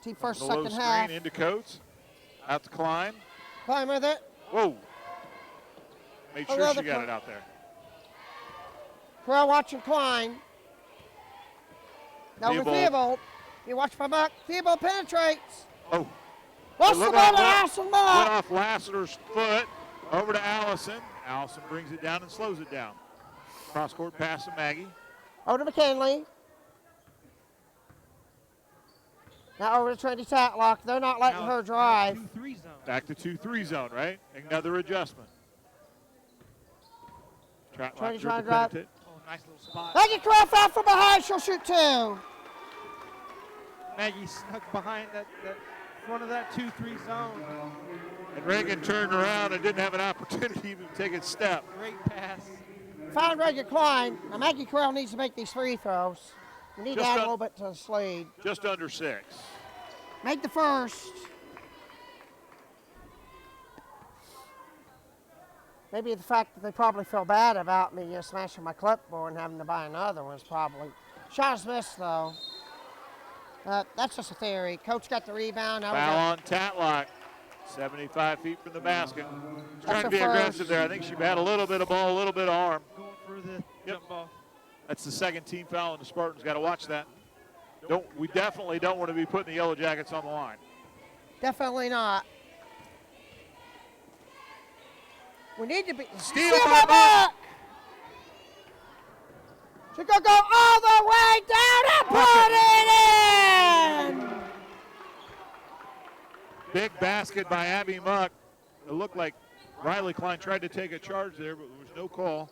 Team first, The low second screen half. into Coates. Out to Klein. Klein with it. Whoa. Made sure Another she got Klein. it out there. Corral watching Klein. Now with Theobald. Theobald. You watch my Muck. Theobald penetrates. Oh. Lost the Look ball out, to Muck. Allison Went Muck. off Lassiter's foot. Over to Allison. Allison brings it down and slows it down. Cross-court pass to Maggie. Over to McKinley. Now over to Trinity Tatlock. They're not letting Now her drive. 2-3 zone. Back to 2-3 zone, right? Another adjustment. Trying to Dribble try to drive. penetrate. Oh, nice little spot. Maggie Corral foul from behind. She'll shoot 2. Maggie snuck behind that front of that 2-3 zone. And Reagan turned around and didn't have an opportunity to even take a step. Great pass. Found Reagan Klein. Now Maggie Corral needs to make these free throws. We need Just to add a un- little bit to the lead. Just under 6. Make the first. Maybe the fact that they probably feel bad about me smashing my clipboard and having to buy another one is probably. Shot is missed though. That's just a theory. Coach got the rebound. Now we Foul got on Tatlock. 75 feet from the basket. She's trying to be her first. aggressive there. I think she had a little bit of ball, a little bit of arm. Going for the jump ball. That's the second team foul, and the Spartans got to watch that. We definitely don't want to be putting the Yellow Jackets on the line. definitely not. We need to be. Steal Steal by by Buck! She could go all the way down and put it in! Big basket by Abby Muck. It looked like Riley Klein tried to take a charge there, but there was no call.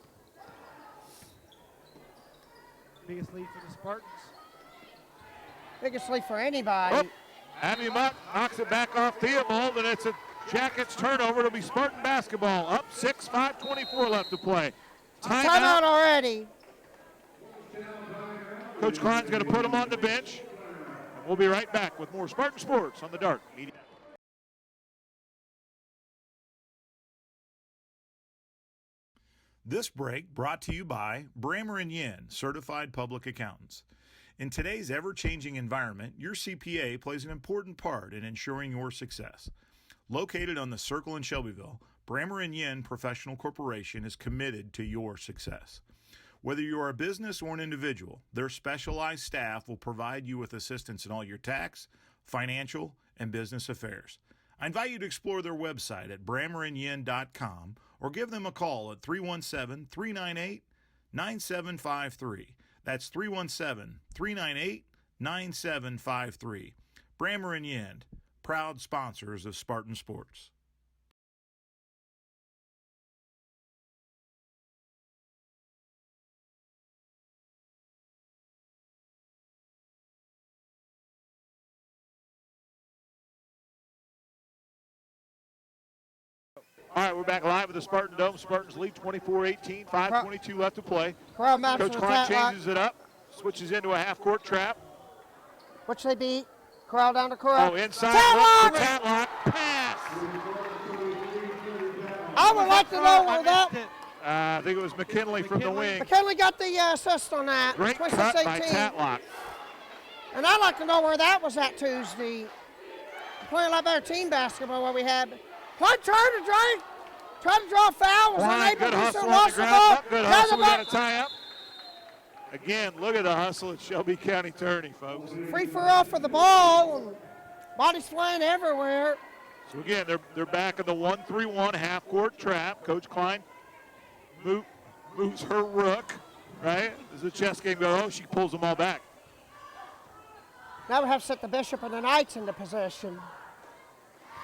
Biggest lead for the Spartans. Biggest lead for anybody. Oh, Abby Muck knocks it back off Theobald, and it's a Jackets turnover. It'll be Spartan basketball. Up 6, 5:24 left to play. Timeout already. Coach Klein's going to put him on the bench. And we'll be right back with more Spartan Sports on the Dart Media. This break brought to you by Bramer & Yin, Certified Public Accountants. In today's ever-changing environment, your CPA plays an important part in ensuring your success. Located on the Circle in Shelbyville, Bramer & Yin Professional Corporation is committed to your success. Whether you are a business or an individual, their specialized staff will provide you with assistance in all your tax, financial, and business affairs. I invite you to explore their website at bramerandyin.com or give them a call at 317-398-9753. That's 317-398-9753. Bramer & Yin, proud sponsors of Spartan Sports. All right, we're back live at the Spartan Dome. Spartans lead 24-18, 5:22 left to play. Corral match Coach with Klein Tatlock, changes it up, switches into a half-court trap. which they beat. Corral down to Corral. Oh, inside Tatlock! look for Tatlock. Pass. I would like to know where that. I think it was McKinley from the wing. McKinley got the assist on that. Great cut by 26-18. Tatlock. And I'd like to know where that was at Tuesday. We're playing a lot better team basketball where we had. Klein tried to draw a foul. Was Klein, unable good to do so. hustle on Lost the the ground. ball. Good Got hustle. the We got ball. a tie-up. Again, look at the hustle at Shelby County Tourney, folks. Free for all for the ball. And bodies flying everywhere. So again, they're back in the 1-3-1 half-court trap. Coach Klein moves her rook, right? As the chess game goes, oh, she pulls them all back. Now we have to set the Bishop and the Knights into position.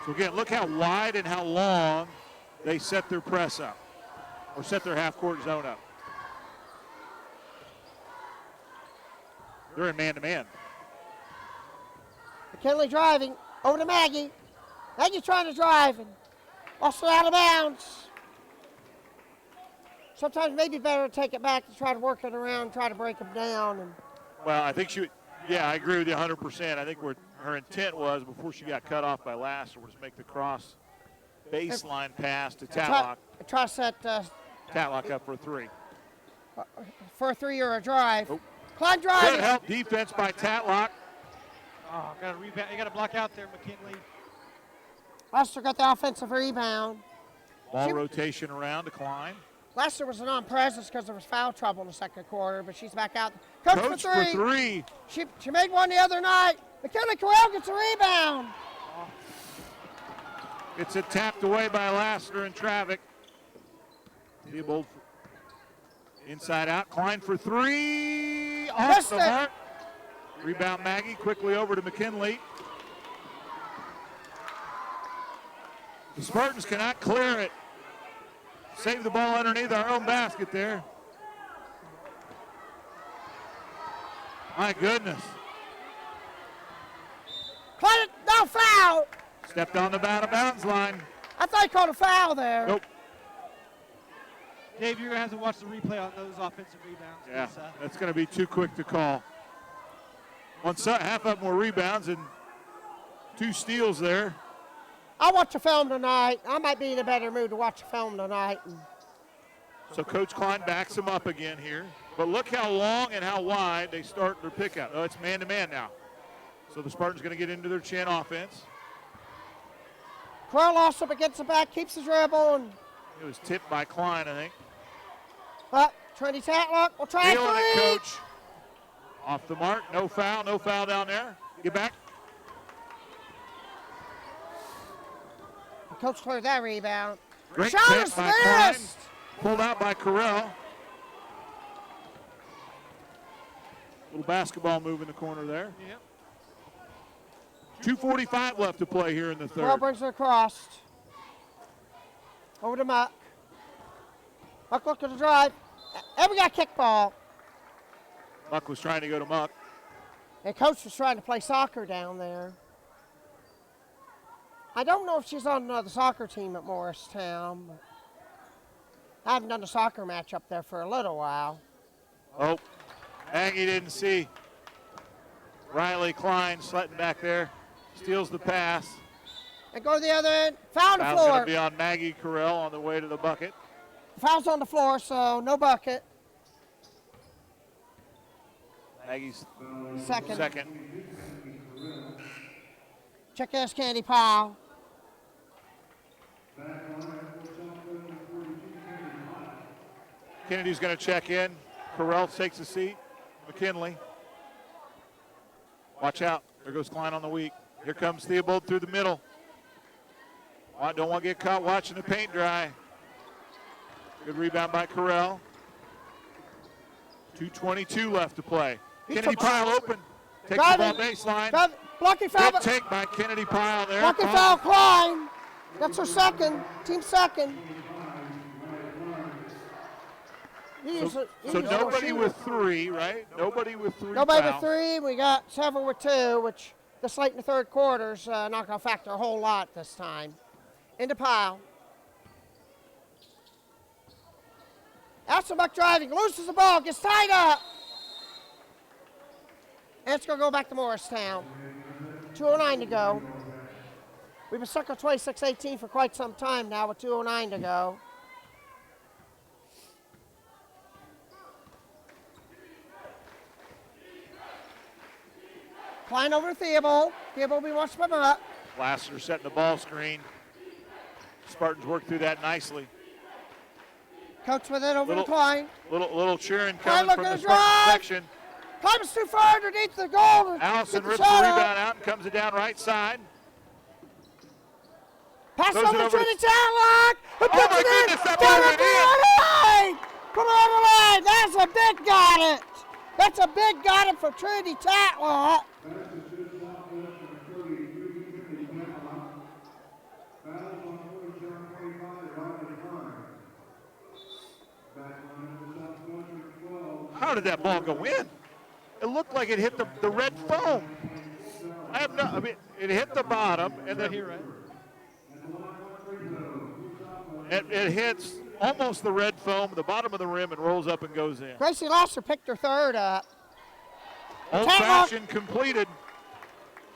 So again, look how wide and how long they set their press up, or set their half-court zone up. They're in man-to-man. McKinley driving over to Maggie. Maggie trying to drive and lost it out of bounds. Sometimes maybe better to take it back to try to work it around, try to break them down. And Well, I think I agree with you 100%. I think her intent was, before she got cut off by Lasser, was to make the cross baseline pass to Tatlock. try to set Tatlock up for a three. for a 3 or a drive. Oh. Klein Good driving. help defense by Tatlock. Oh, got to rebound. You got to block out there, McKinley. Lester got the offensive rebound. Ball rotation around to Klein. Lester was a non-presence because there was foul trouble in the second quarter, but she's back out. Coach for three. She made one the other night. McKinley Corral gets a rebound. It's a tapped away by Lassiter in traffic. Theobald inside out. Klein for three. Off Missed the it. mark. Rebound Maggie quickly over to McKinley. The Spartans cannot clear it. Save the ball underneath our own basket there. My goodness. Klein, no foul. Stepped on the out of bounds line. I thought he called a foul there. Nope. Dave, you're going to have to watch the replay on those offensive rebounds. Yeah, that's going to be too quick to call. Half up more rebounds and 2 steals there. I'll watch a film tonight. I might be in a better mood to watch a film tonight. So Coach Klein backs him up again here. But look how long and how wide they start their pick out. Oh, it's man-to-man now. So the Spartans going to get into their chin offense. Corral lost up against the back, keeps the dribble. And It was tipped by Klein, I think. but Trinity Tatlock will try Feeling it, three. Coach. Off the mark. No foul down there. Get back. Coach cleared that rebound. Great Shot pick is by Klein. missed. Pulled out by Corral. Little basketball move in the corner there. Yep. 2:45 left to play here in the Corral third. brings it across. Over to Muck. Muck looking to drive. And we got kickball. Muck was trying to go to Muck. And Coach was trying to play soccer down there. I don't know if she's on the soccer team at Morristown. But I haven't done a soccer match up there for a little while. Oh, Aggie didn't see Riley Klein slutting back there. Steals the pass. And go to the other end. Foul on the Foul's going floor. to be on Maggie Corral on the way to the bucket. Foul's on the floor, so no bucket. Maggie's Second. Check this Candy Powell. Kennedy's going to check in. Corral takes a seat. McKinley. Watch out. There goes Klein on the weak. Here comes Theobald through the middle. Don't want to get caught watching the paint dry. Good rebound by Corral. 2:22 left to play. Kennedy Pyle open. Takes the ball baseline. Blocking foul. Good take by Kennedy Pyle there. Blocking foul, Klein. That's her second. Team second. So nobody with 3, right? Nobody with 3 Nobody fouls. with 3. We got several with 2, which this late in the third quarter's not going to factor a whole lot this time. Into Pyle. Alsenbach driving, loses the ball, gets tied up. And it's going to go back to Morristown. 2:09 to go. We've been stuck on 26-18 for quite some time now with 2:09 to go. Klein over to Theobald. Theobald will be watched by Mutt. Lassiter setting the ball screen. Spartans work through that nicely. Coach with it over to Klein. Little cheering Klein coming from the looking to Spartan drive. section. Klein is too far underneath the goal. Allison Get rips the shot rebound up. out and comes it down right side. Pass Throws over it to over Trinity to- Tadlock. Who Oh puts my it goodness, in? that Down ball at the line. Put it on the line. That's a big got it. That's a big got it for Trinity Tadlock. How did that ball go in? It looked like it hit the red foam. It hit the bottom, and then it hits almost the red foam, the bottom of the rim, and rolls up and goes in. Gracie Lasser picked her third up. Old-fashioned completed,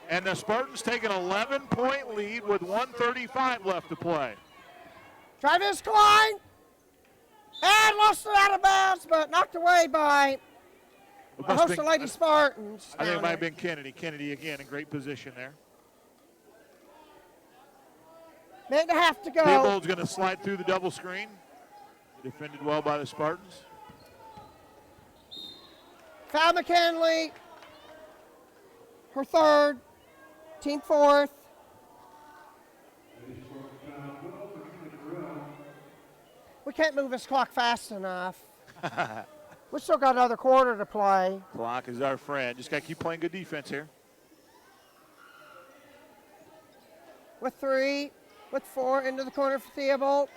and the Spartans take an 11-point lead with 1:35 left to play. Drive is Klein. And lost it out of bounds, but knocked away by a host of Lady Spartans. I think it down might have there. been Kennedy. Kennedy again in great position there. Minute and a half to go. Theobald's going to slide through the double screen. Defended well by the Spartans. Foul McKinley. Her third. Team fourth. We can't move this clock fast enough. We still got another quarter to play. Clock is our friend. Just got to keep playing good defense here. With three, with four, into the corner for Theobald.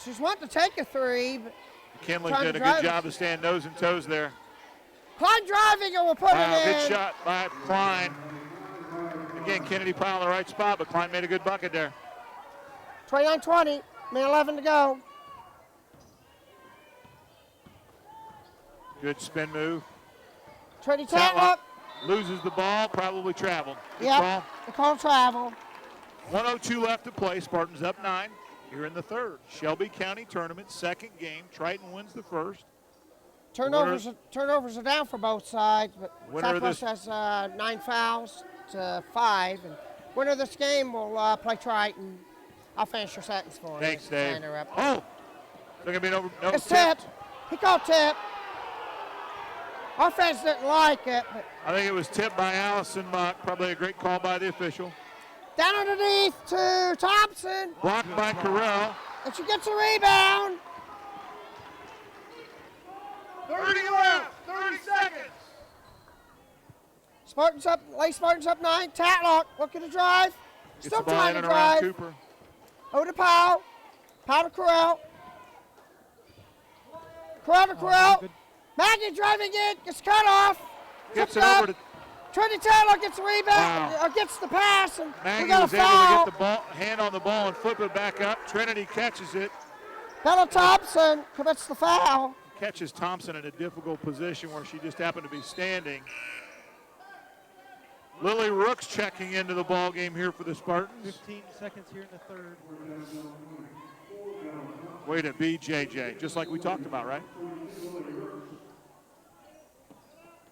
She's wanting to take a three, but McKinley's trying did to a drive good it. job of staying nose and toes there. Klein driving and will put Wow, it in. good shot by Klein. Again, Kennedy probably in the right spot, but Klein made a good bucket there. 29-20, minute 11 to go. Good spin move. Trinity Tatlock Tatlock. loses the ball, probably traveled. Good Yep, call. they call travel. 1:02 left to play. Spartans up 9 here in the third. Shelby County Tournament, second game. Triton wins the first. Turnovers are down for both sides, but Winner of Southwest has 9 fouls to 5. And winner of this game will play Triton. I'll finish your sentence for you. Thanks, Dave. I interrupt. Oh, there's going to be no It's tipped. He called tip. Our fans didn't like it, but I think it was tipped by Allison Mock. Probably a great call by the official. down underneath to Thompson. Blocked by Carell. And she gets a rebound. 30 left, 30 seconds. Spartans up, late Spartans up 9. Tatlock looking to drive. Gets Still the ball trying in to and around drive. Cooper. Over to Powell. Powell to Corral. Corral to Corral. good. Maggie driving in, gets cut off. Gets Tipped it up. over to Trinity Taylor gets the rebound, Wow. or gets the pass, and Maggie. we got a Was able to foul. get the ball, hand on the ball and flip it back up. Trinity catches it. Bella Thompson commits the foul. Catches Thompson in a difficult position where she just happened to be standing. Lily Rooks checking into the ball game here for the Spartans. 15 seconds here in the third. Way to be, JJ, just like we talked about, right?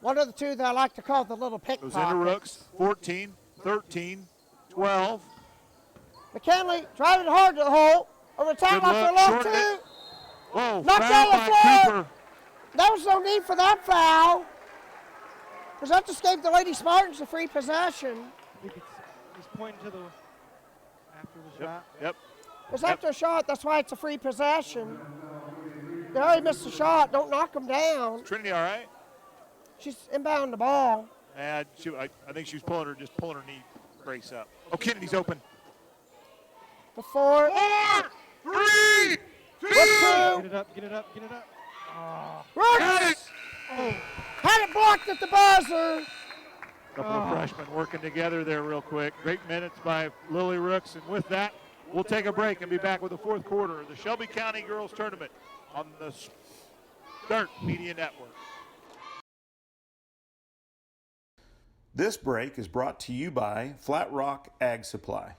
One of the two that I like to call the little Goes into pickpocket. Rooks. 14, 13, 12. McKinley driving hard to the hole. Over the top Good line for a look, long short two. it. Whoa, Knocked foul down the by floor. Cooper. There was no need for that foul. Because that just gave the Lady Spartans a free possession. He's pointing to the after the shot. Yep. It's after a shot, that's why it's a free possession. They already missed a shot, don't knock them down. Trinity, all right? She's inbound the ball. I think she was pulling her knee brace up. Oh, Kennedy's open. The four. 4, 3, 2. With two. Get it up, get it up, get it up. Rooks had it blocked at the buzzer. Couple of freshmen working together there real quick. Great minutes by Lily Rooks, and with that, We'll take a break and be back with the fourth quarter of the Shelby County Girls Tournament on the Start Media Network. This break is brought to you by Flat Rock Ag Supply.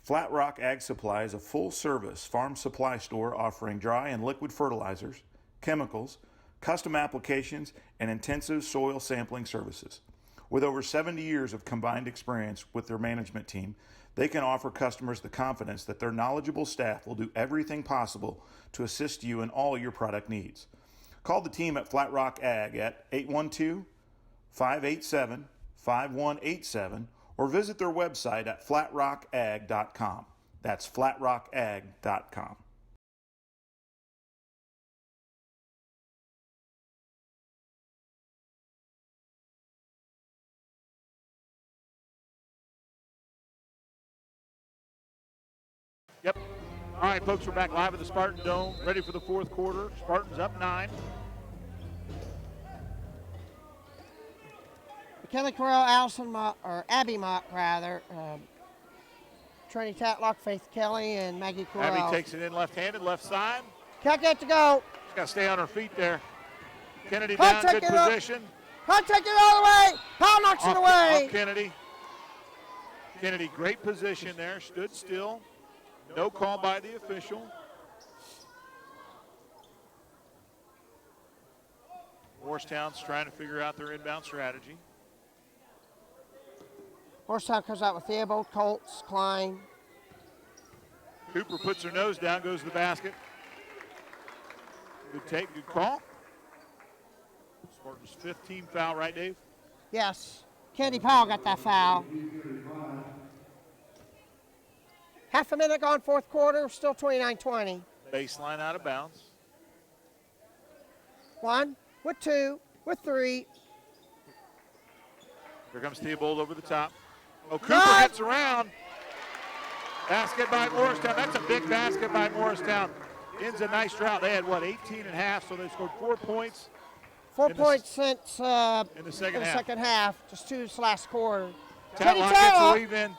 Flat Rock Ag Supply is a full-service farm supply store offering dry and liquid fertilizers, chemicals, custom applications, and intensive soil sampling services. With over 70 years of combined experience with their management team, they can offer customers the confidence that their knowledgeable staff will do everything possible to assist you in all your product needs. Call the team at Flat Rock Ag at 812-587-5187 or visit their website at flatrockag.com. That's flatrockag.com. Yep. All right, folks, we're back live at the Spartan Dome, ready for the fourth quarter. Spartans up 9. Kelly Corral, Abby Mock, Trinity Tatlock, Faith Kelly, and Maggie Corral. Abby takes it in left-handed, left side. Can't get to go. She's got to stay on her feet there. Kennedy Contact down, good it up. position. Contact it all the way. Powell knocks it away. Off Kennedy. Kennedy, great position there, stood still. No call by the official. Morristown's trying to figure out their inbound strategy. Morristown comes out with Theobald, Colts, Klein. Cooper puts her nose down, goes to the basket. Good take, good call. Spartans' 15th team foul, right, Dave? Yes. Candy Powell got that foul. Half a minute gone, fourth quarter, still 29-20. Baseline out of bounds. 1, with 2, with 3. Here comes Theobald over the top. Oh, Cooper Nice. gets around. Basket by Morristown. That's a big basket by Morristown. Ends a nice drought. They had, 18 and a half, so they scored 4 points. 4 points since in the second half. Just 2 this last quarter. Tatlock gets a weave in.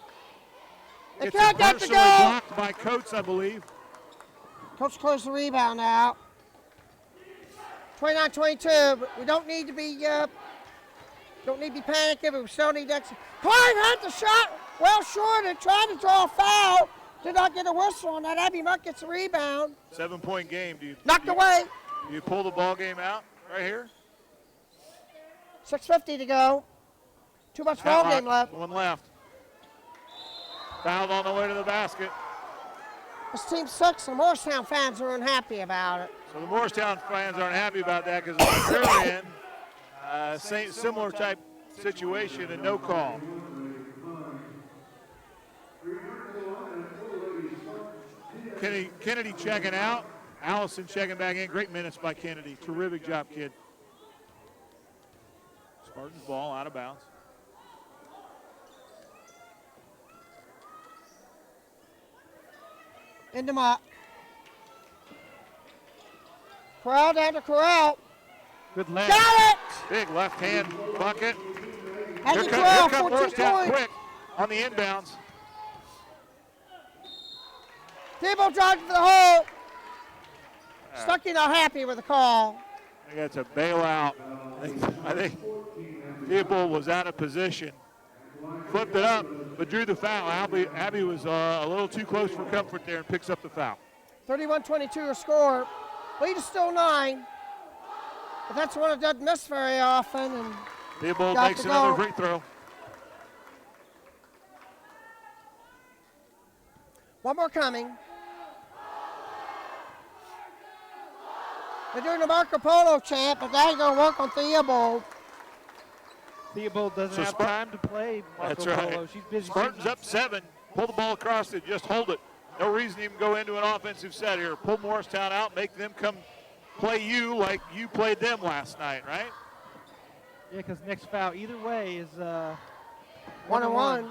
They It's can't get to personally go. blocked by Coates, I believe. Coach closed the rebound out. 29-22, but we don't need to be panicking, but we still need to execute. Klein had the shot well short and tried to draw a foul. Did not get a whistle on that. Abby Muck gets a rebound. 7-point game. Knocked away. Do you pull the ball game out right here? 6:50 to go. Too much ball game left. One left. Fouled on the way to the basket. This team sucks, and Morristown fans are unhappy about it. So the Morristown fans aren't happy about that because they're in similar type situation and no call. Kennedy checking out. Allison checking back in. Great minutes by Kennedy. Terrific job, kid. Spartans ball out of bounds. Into Mock. Corral down to Corral. Good leg. Got it! Big left hand bucket. Maggie Here Corral, comes 14 Morristown points. quick on the inbounds. Thibault drives to the hole. Stuckey not happy with the call. I think that's a bailout. I think Theobald was out of position. Flipped it up, but drew the foul. Abby was a little too close for comfort there and picks up the foul. 31-22 your score. Lead is still 9. But that's one that doesn't miss very often. And Theobald got makes to another go. free throw. One more coming. They're doing the Marco Polo chant, but that ain't going to work on Theobald. Theobald doesn't have time to play Marco That's right. Polo. She's busy. Spartans up 7. Pull the ball across it. Just hold it. No reason to even go into an offensive set here. Pull Morristown out. Make them come play you like you played them last night, right? Yeah, because next foul either way is 1-1.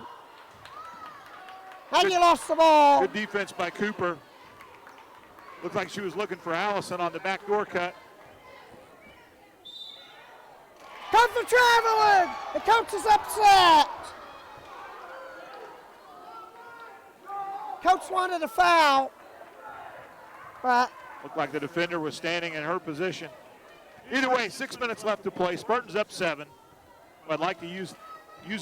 Maggie lost the ball. Good defense by Cooper. Looked like she was looking for Allison on the backdoor cut. Comes the traveling. The coach is upset. Coach wanted a foul, but Looked like the defender was standing in her position. Either way, 6 minutes left to play. Spartans up 7. I'd like to use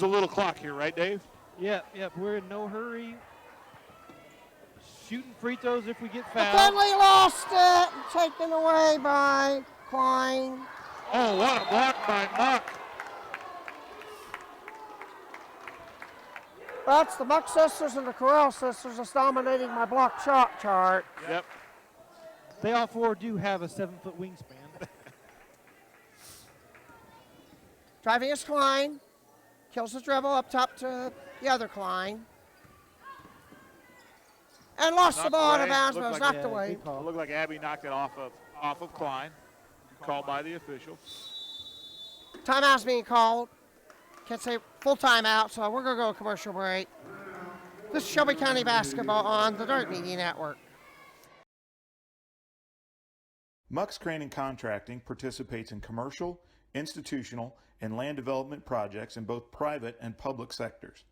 a little clock here, right, Dave? Yep. We're in no hurry. Shooting free throws if we get fouled. McKinley lost it, taken away by Klein. Oh, what a block by Muck. That's the Muck sisters and the Corral sisters that's dominating my block shot chart. Yep. They all 4 do have a 7-foot wingspan. Driving is Klein. Kills the dribble up top to the other Klein. And lost the Knocked ball out of away. bounds, but Looked it was like- knocked away. Good call. Looked like Abby knocked it off of Klein. Called by the official. Timeout's being called. Can't say full timeout, so we're going to go to commercial break. This is Shelby County Basketball on the Dirt Media Network. Muck's Crane and Contracting participates in commercial, institutional, and land development projects in both private and public sectors.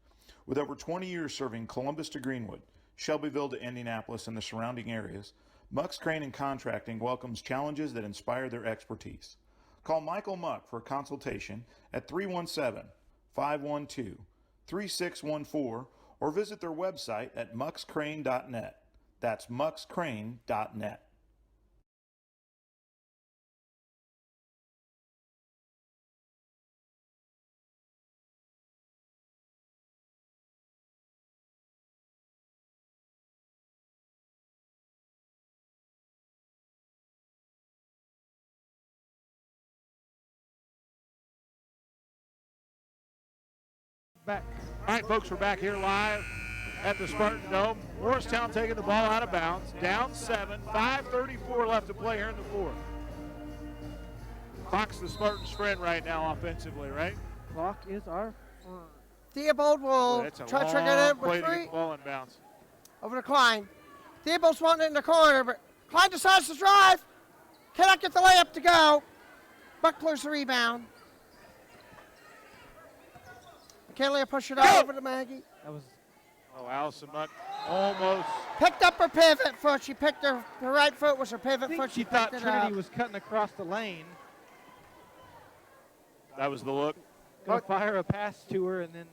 With over 20 years serving Columbus to Greenwood, Shelbyville to Indianapolis and the surrounding areas, Muck's Crane and Contracting welcomes challenges that inspire their expertise. Call Michael Muck for a consultation at 317-512-3614 or visit their website at muckscrane.net. That's muckscrane.net. Back. All right, folks, we're back here live at the Spartan Dome. Morristown taking the ball out of bounds. Down 7, 5:34 left to play here in the fourth. Clock's the Spartans' friend right now offensively, right? Clock is our friend. Theobald will That's a try to long trigger it play with to get three. the ball in bounds. Over to Klein. Theobald's wanting it in the corner, but Klein decides to drive. Cannot get the layup to go. Buck clears the rebound. McKinley will push it over to Maggie. That was Oh, Allison Muck almost. Picked up her pivot foot. She picked her right foot was her I pivot think foot. she picked thought it Trinity up. was cutting across the lane. That was the look. Gonna fire a pass to her, and then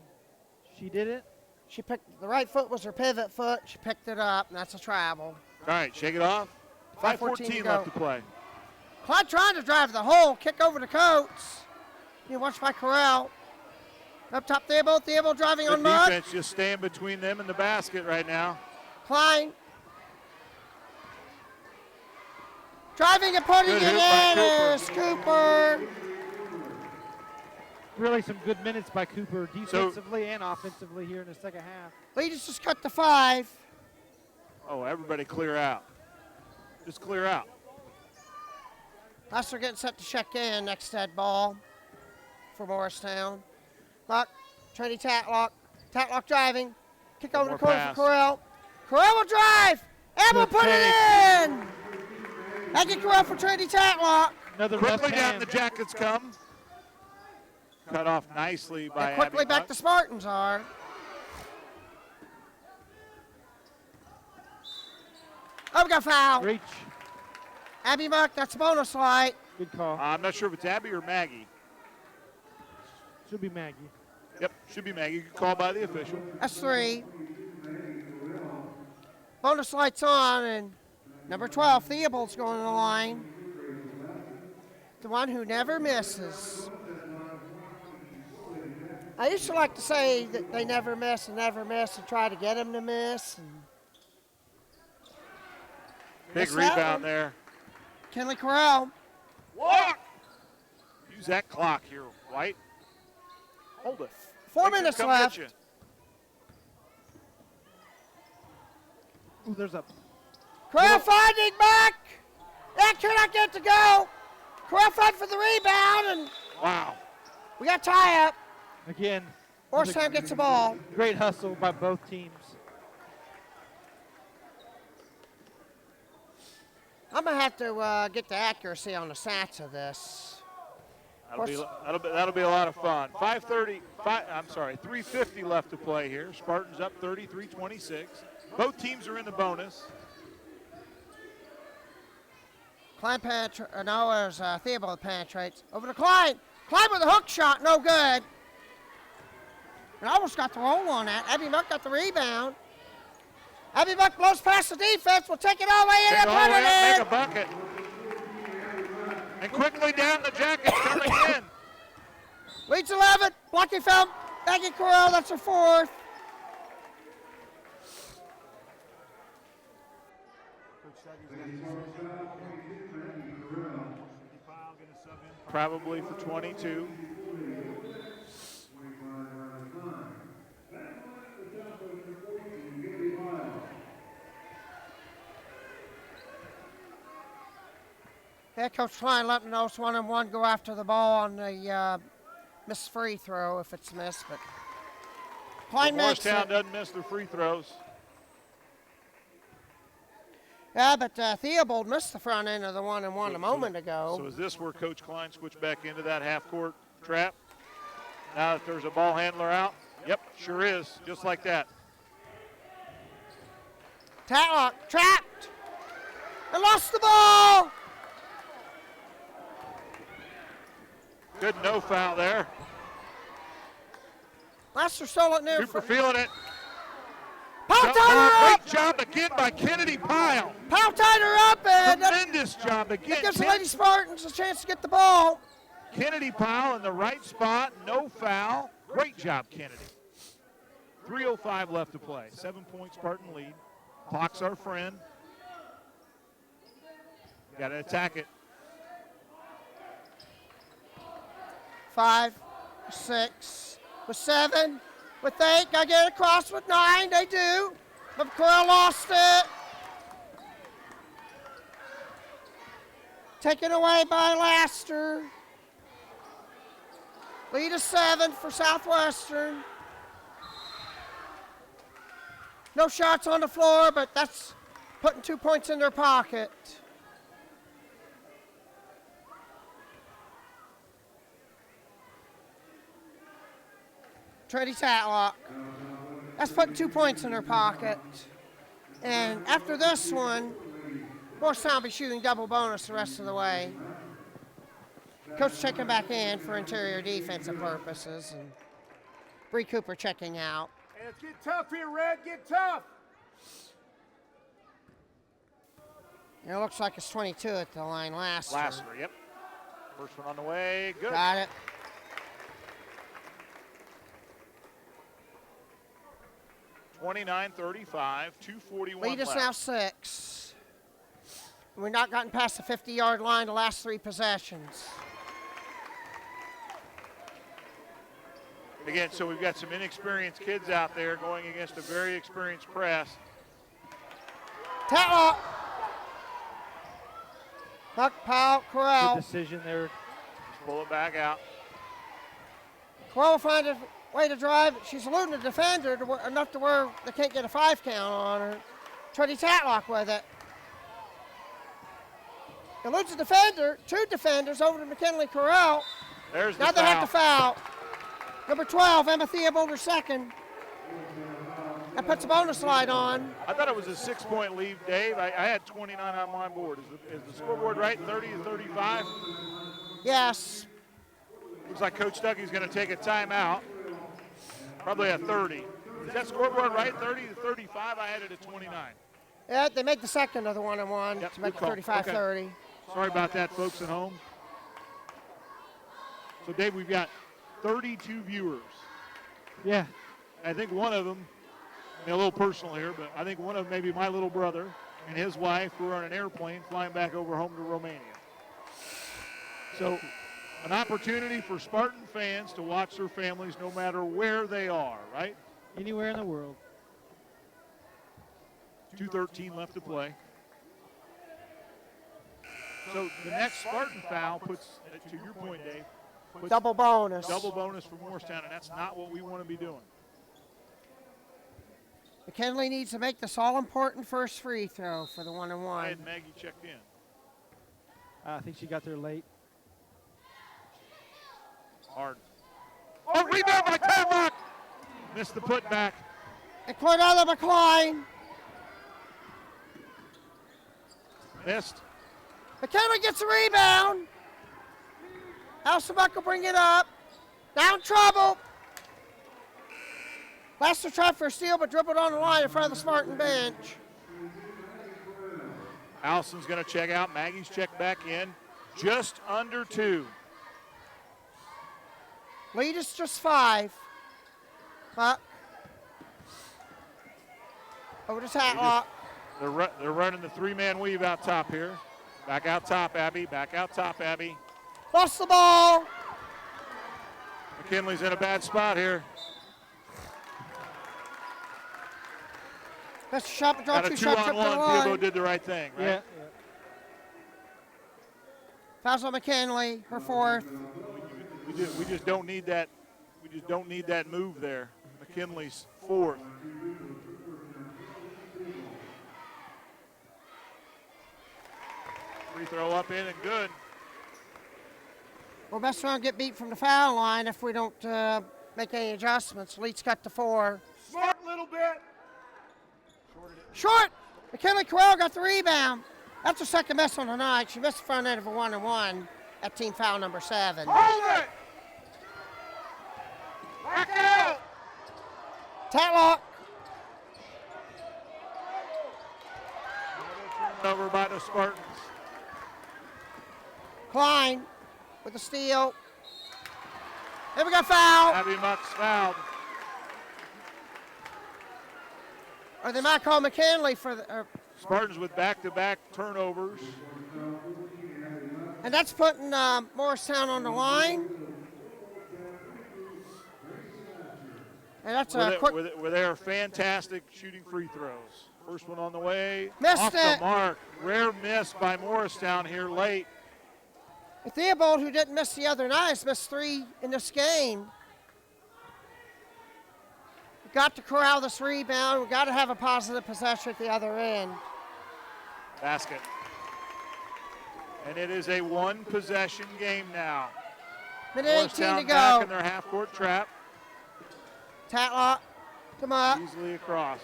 she did it. She picked the right foot was her pivot foot. She picked it up, and that's a travel. All right, shake it off. 5:14 5:14 to left go. to play. Clyde trying to drive the hole, kick over to Coates. You watch by Corral. Up top, Theobald driving The on Muck. defense just staying between them and the basket right now. Klein. Driving and putting Good it hoop by in is Cooper. Really some good minutes by Cooper defensively and offensively here in the second half. Lead is just cut to 5. Oh, everybody clear out. Just clear out. Lester getting set to check in next dead ball for Morristown. Lock, Trinity Tatlock. Tatlock driving. Kick over more the corner pass. for Corral. Corral will drive and will Good put it take. in. Maggie Corral for Trinity Tatlock. Another left Quickly down hand. the Jackets come. Cut off nicely by And quickly Abby back Muck. the Spartans are. Oh, we got foul. Reach. Abby Muck, that's a bonus light. Good call. I'm not sure if it's Abby or Maggie. Should be Maggie. Yep, should be Maggie. Good call by the official. That's 3. Bonus lights on, and number 12, Theobald's going to the line. The one who never misses. I used to like to say that they never miss and try to get them to miss. And Big Missed that rebound one. there. Kinley Corral. Walk! Use that clock here, White. Hold it. 4 Make her minutes come left. get you. Ooh, there's a Corral finding back. That cannot get to go. Corral fight for the rebound, and Wow. we got tie up. again. Morristown gets the ball. Great hustle by both teams. I'm gonna have to get the accuracy on the stats of this. That'll be a lot of fun. 3:50 left to play here. Spartans up 33-26. Both teams are in the bonus. Klein there's Theobald penetrates. Over to Klein. Klein with a hook shot, no good. And almost got the roll on that. Abby Buck got the rebound. Abby Buck blows past the defense. We'll take it all the way in Take and it all put the way up, it make in. a bucket. And quickly down the Jackets coming in. Leads 11. Blocky foul. Maggie Corral, that's her fourth. Probably for 22. Yeah, Coach Klein letting those 1-on-1 go after the ball on the missed free throw if it's missed, but Klein makes Morristown it. doesn't miss their free throws. Yeah, but Theobald missed the front end of the 1-on-1 a moment ago. So is this where Coach Klein switched back into that half-court trap? Now that there's a ball handler out? Yep, sure is, just like that. Tatlock trapped and lost the ball. Good no foul there. Lester stole it near. Cooper feeling it. Powell Jump tied ball, her up. great job again by Kennedy Pyle. Powell tied her up, and that Tremendous job again. gives the Lady Spartans a chance to get the ball. Kennedy Pyle in the right spot, no foul. Great job, Kennedy. 3:05 left to play. 7-point Spartan lead. Clock's our friend. Got to attack it. 5, 6, with 7, with 8. Got to get it across with 9. They do. But Corral lost it. Taken away by Laster. Lead is 7 for Southwestern. No shots on the floor, but that's putting 2 points in their pocket. Trinity Tatlock. That's putting 2 points in her pocket. And after this one, Morristown will be shooting double bonus the rest of the way. Coach checking back in for interior defensive purposes. And Bree Cooper checking out. Hey, let's get tough here, Red. Get tough. It looks like it's 22 at the line last. Laster, yep. First one on the way, good. Got it. $29-35, 2:41 Lead is left. now 6. We've not gotten past the 50-yard line the last 3 possessions. Again, so we've got some inexperienced kids out there going against a very experienced press. Tatlock. Buck, Powell, Corral. Good decision there. Just pull it back out. Corral will find a way to drive. She's eluding the defender enough to where they can't get a 5 count on her. Trinity Tatlock with it. Eludes the defender. 2 defenders over to McKinley Corral. There's the Now they foul. have to foul. Number 12, Emma Theobald, her second. That puts a bonus light on. I thought it was a 6-point lead, Dave. I had 29 on my board. Is the scoreboard right? 30-35? Yes. Looks like Coach Stuckey's going to take a timeout. Probably at 30. Is that scoreboard right? 30-35? I had it at 29. Yeah, they made the second of the 1-on-1 Yep, to make it good call. 35-30. Sorry about that, folks at home. So, Dave, we've got 32 viewers. Yeah. I think one of them, a little personal here, but I think one of them may be my little brother and his wife who are on an airplane flying back over home to Romania. So an opportunity for Spartan fans to watch their families no matter where they are, right? Anywhere in the world. 2:13 left to play. So the next Spartan foul puts, to your point, Dave, puts Double bonus. double bonus for Morristown, and that's not what we want to be doing. McKinley needs to make this all-important first free throw for the I 1-on-1. had Maggie checked in. I think she got there late. Hard. Oh, rebound by Tadlock! Missed the putback. And Cordella McCline Missed. McKinley gets a rebound. Alsabuck will bring it up. Now in trouble. Lester tried for a steal, but dribbled on the line in front of the Spartan bench. Allison's going to check out. Maggie's checked back in. Just under 2. Lead is just 5. Buck. Over to Tatlock. They're running the 3-man weave out top here. Back out top, Abby. Back out top, Abby. Lost the ball. McKinley's in a bad spot here. That's a shot, draw Got a 2-shot trip to the 2-on-1. line. Piobo did the right thing, right? Yeah. Fouls on McKinley, her 4th. We just don't need that. We just don't need that move there. McKinley's 4th. Free throw up in and good. We're best around get beat from the foul line if we don't make any adjustments. Lead's got the 4. Smart little bit. Short. McKinley Corral got the rebound. That's her second miss on the night. She missed the front end of a 1-and-1 at team foul number 7. Hold it. Back out. Tatlock. Over by the Spartans. Klein with the steal. Here we go, foul. Abby Muck's fouled. Or they might call McKinley for the, Spartans with back-to-back turnovers. and that's putting Morristown on the line. And that's a quick. Where they are fantastic shooting free throws. First one on the way. Missed off it. the mark. Rare miss by Morristown here late. Theobald, who didn't miss the other night, has missed 3 in this game. We've got to corral this rebound. We've got to have a positive possession at the other end. Basket. And it is a 1-possession game now. Minute 18 Morristown to back go. in their half-court trap. Tatlock, come up. Easily across.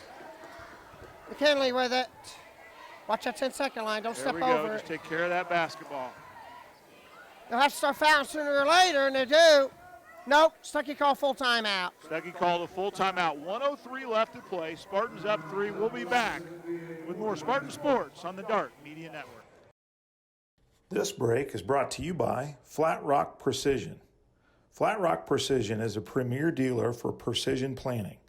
McKinley with it. Watch that 10-second line. Don't There step we go. over Just it. take care of that basketball. They'll have to start fouling sooner or later, and they do. Nope, Stuckey called full timeout. Stuckey called a full timeout. 1:03 left to play. Spartans up 3. We'll be back with more Spartan Sports on the Dart Media Network. This break is brought to you by Flat Rock Precision. Flat Rock Precision is a premier dealer for precision planting.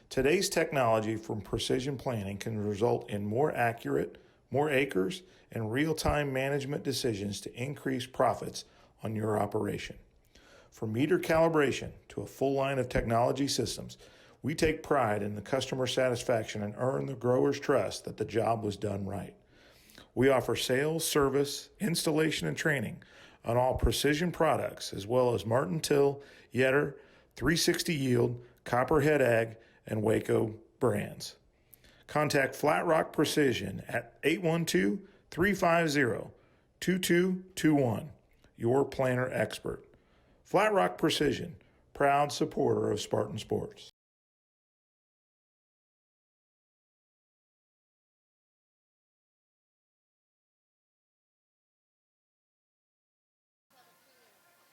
Today's technology from precision planting can result in more accurate, more acres, and real-time management decisions to increase profits on your operation. From meter calibration to a full line of technology systems, we take pride in the customer satisfaction and earn the grower's trust that the job was done right. We offer sales, service, installation, and training on all precision products, as well as Martin Till, Yetter, 360 Yield, Copperhead Ag, and Waco brands. Contact Flat Rock Precision at 812-350-2221, your planter expert. Flat Rock Precision, proud supporter of Spartan Sports.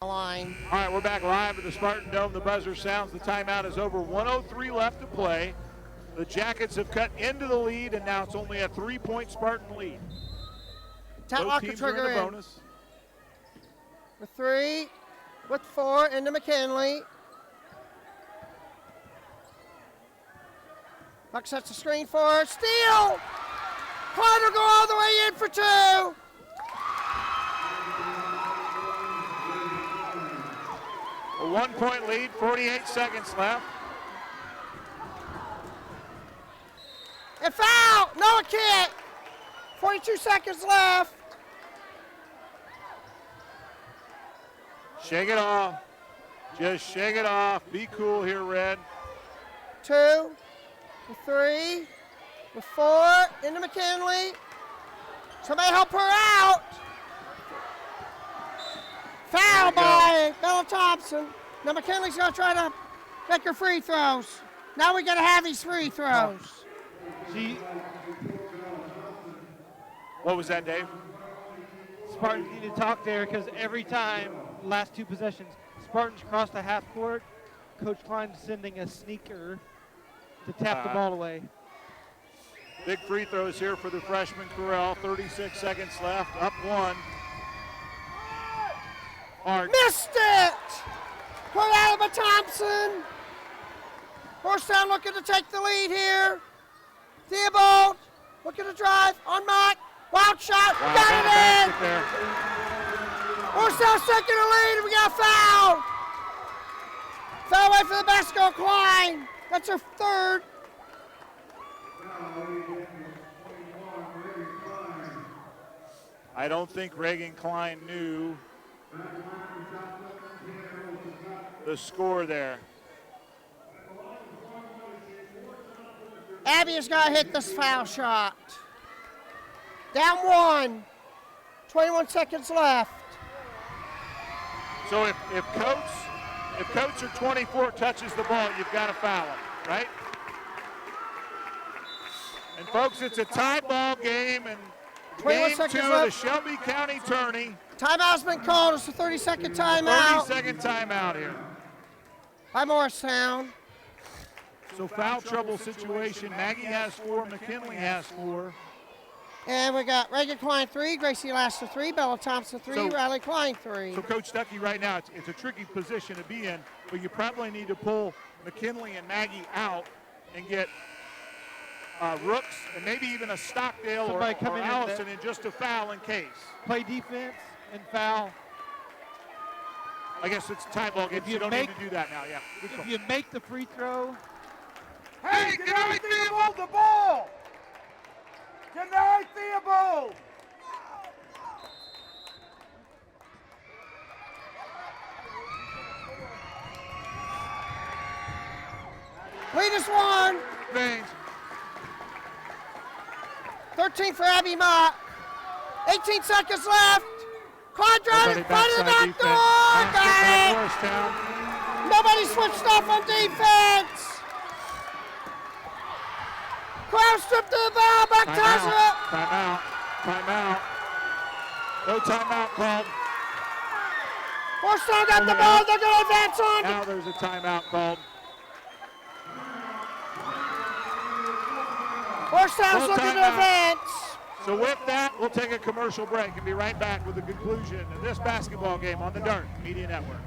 Line. All right, we're back live at the Spartan Dome. The buzzer sounds. The timeout is over. 1:03 left to play. The Jackets have cut into the lead, and now it's only a 3-point Spartan lead. Both Tatlock the teams are in trigger a in. bonus. With 3, with 4, into McKinley. Buck sets the screen for her. Steal! Klein will go all the way in for 2. A 1-point lead, 48 seconds left. And foul! No, it can't. 42 seconds left. Shake it off. Just shake it off. Be cool here, Red. 2, with 3, with 4, into McKinley. Somebody help her out. Foul by Bella Thompson. Now McKinley's going to try to make her free throws. Now we got to have these free throws. What was that, Dave? Spartans need to talk there because every time, last 2 possessions, Spartans cross the half court, Coach Klein's sending a sneaker to tap the ball away. Big free throws here for the freshman Corral. 36 seconds left. Up 1. Hard. Missed it! Put out by Thompson. Morristown looking to take the lead here. Theobald looking to drive on Mike. Wild shot. Wow, Got it in. there. Morristown's taking the lead. We got a foul. Foul away from the basket, Klein. That's her 3rd. I don't think Reagan Klein knew the score there. Abby has got to hit this foul shot. Down 1. 21 seconds left. So if Coach or 24 touches the ball, you've got to foul him, right? And folks, it's a tie ball game, and 21 game 2 seconds of the left. Shelby County tourney. Timeout's been called. It's a 30-second timeout 30-second timeout here. by Morristown. So foul trouble situation. Maggie has 4, McKinley has 4. And we got Reagan Klein 3, Gracie Laster 3, Bella Thompson 3, So- Riley Klein 3. So Coach Stuckey right now, it's a tricky position to be in, but you probably need to pull McKinley and Maggie out and get Rooks and maybe even a Stockdale or Somebody come in and Allison in just a foul in case. Play defense and foul. I guess it's a tie ball game, If so you you don't make- need to do that now. Yeah. Good call. If you make the free throw, Hey, can I Theobald the ball? Can I Theobald? Lead is 1. Baines. 13 for Abby Mock. 18 seconds left. Klein driving in front of the back door. Got it. Morristown. Nobody switched off on defense. Crowd stripped to the ball. Back ties her up. Timeout. Timeout. No timeout called. Morristown got the ball. They're going to advance on. Now there's a timeout called. Morristown's No looking to timeout. advance. So with that, we'll take a commercial break and be right back with the conclusion of this basketball game on the Dart Media Network.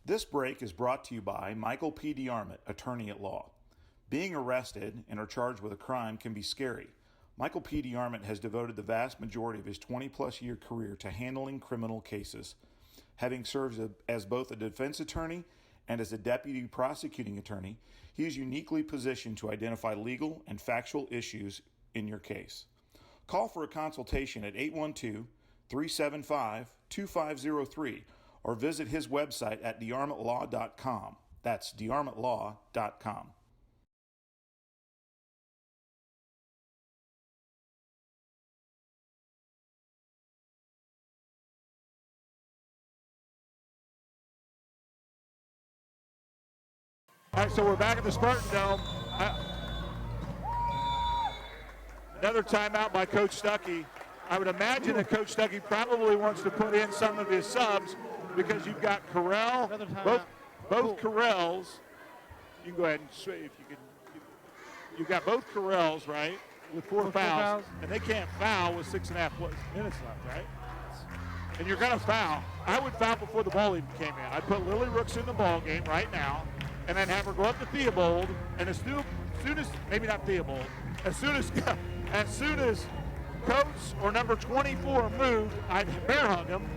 This break is brought to you by Michael P. DeArmond, attorney at law. Being arrested and or charged with a crime can be scary. Michael P. DeArmond has devoted the vast majority of his 20-plus year career to handling criminal cases. Having served as both a defense attorney and as a deputy prosecuting attorney, he is uniquely positioned to identify legal and factual issues in your case. Call for a consultation at 812-375-2503 or visit his website at dearmontlaw.com. That's dearmontlaw.com. All right, so we're back at the Spartan Dome. Another timeout by Coach Stuckey. I would imagine that Coach Stuckey probably wants to put in some of his subs because you've got Corral, Another timeout. both Corrals. You can go ahead and switch if you can. You've got both Corrals, right, with four fouls, and they can't foul with 6.5 minutes left, right? And you're going to foul. I would foul before the ball even came in. I'd put Lily Rooks in the ball game right now, and then have her go up to Theobald, and as soon as maybe not Theobald, as soon as Coach or number 24 moved, I'd bear hug them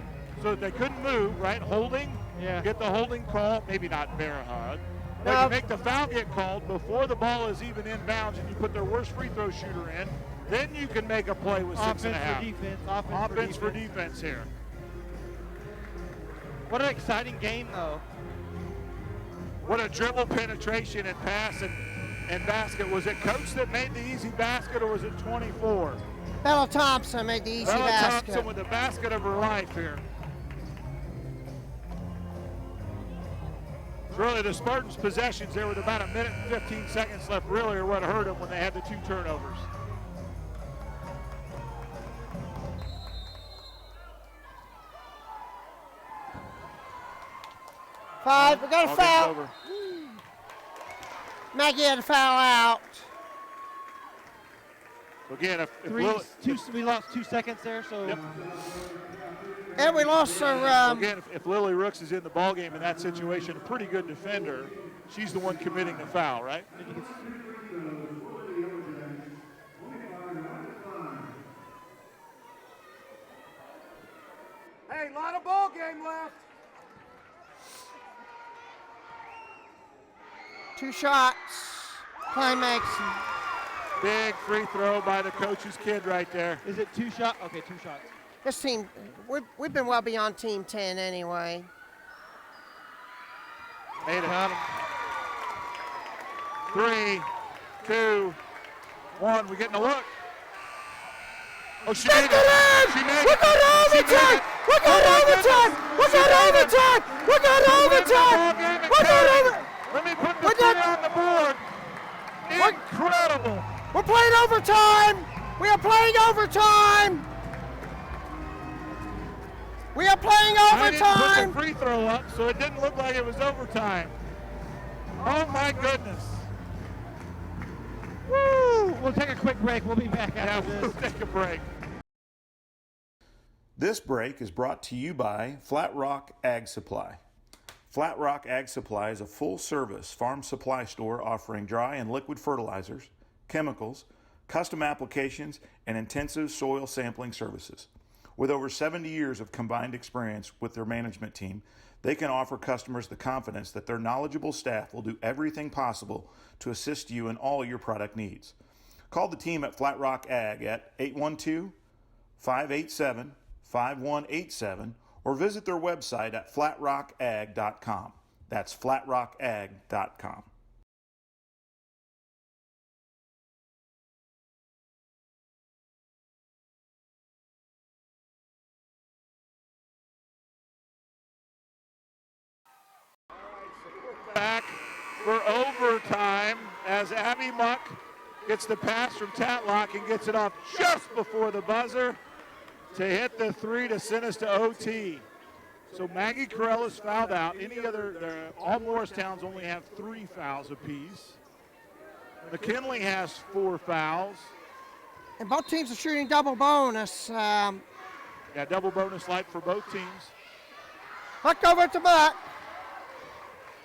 so that they couldn't move, right? Holding, get the holding call, maybe not bear hug. But you make the foul get called before the ball is even in bounds and you put their worst free throw shooter in, then you can make a play with 6.5. Offense for defense here. What an exciting game, though. What a dribble penetration and pass and basket. Was it Coach that made the easy basket or was it 24? Bella Thompson made the easy basket. Thompson with the basket of her life here. Really, the Spartans' possessions there with about a minute and 15 seconds left really are what hurt them when they had the 2 turnovers. Five, we got a Ball game's foul. over. Maggie had a foul out. Again, if We lost 2 seconds there, so. Yep. And we lost our, again, if Lily Rooks is in the ball game in that situation, a pretty good defender, she's the one committing the foul, right? Hey, a lot of ball game left. 2 shots. Clay makes. Big free throw by the coach's kid right there. Is it 2 shots? Okay, 2 shots. This team, we've been well beyond Team 10 anyway. Made it. 3, 2, 1. We're getting a look. Oh, she made it. She made it. We got overtime. We got overtime. We got overtime. We got overtime. We got overtime. Let me put the 3 on the board. Incredible. We're playing overtime. We are playing overtime. We are playing I didn't overtime. put the free throw up, so it didn't look like it was overtime. Oh my goodness. Woo! We'll take a quick break. We'll be back Yeah, after we'll this. take a break. This break is brought to you by Flat Rock Ag Supply. Flat Rock Ag Supply is a full-service farm supply store offering dry and liquid fertilizers, chemicals, custom applications, and intensive soil sampling services. With over 70 years of combined experience with their management team, they can offer customers the confidence that their knowledgeable staff will do everything possible to assist you in all your product needs. Call the team at Flat Rock Ag at 812-587-5187 or visit their website at flatrockag.com. That's flatrockag.com. Back for overtime as Abby Muck gets the pass from Tatlock and gets it off just before the buzzer to hit the 3 to send us to OT. So Maggie Carell is fouled out. All Morristowns only have 3 fouls apiece. McKinley has 4 fouls. And both teams are shooting double bonus. Yeah, double bonus light for both teams. Huck over to Buck.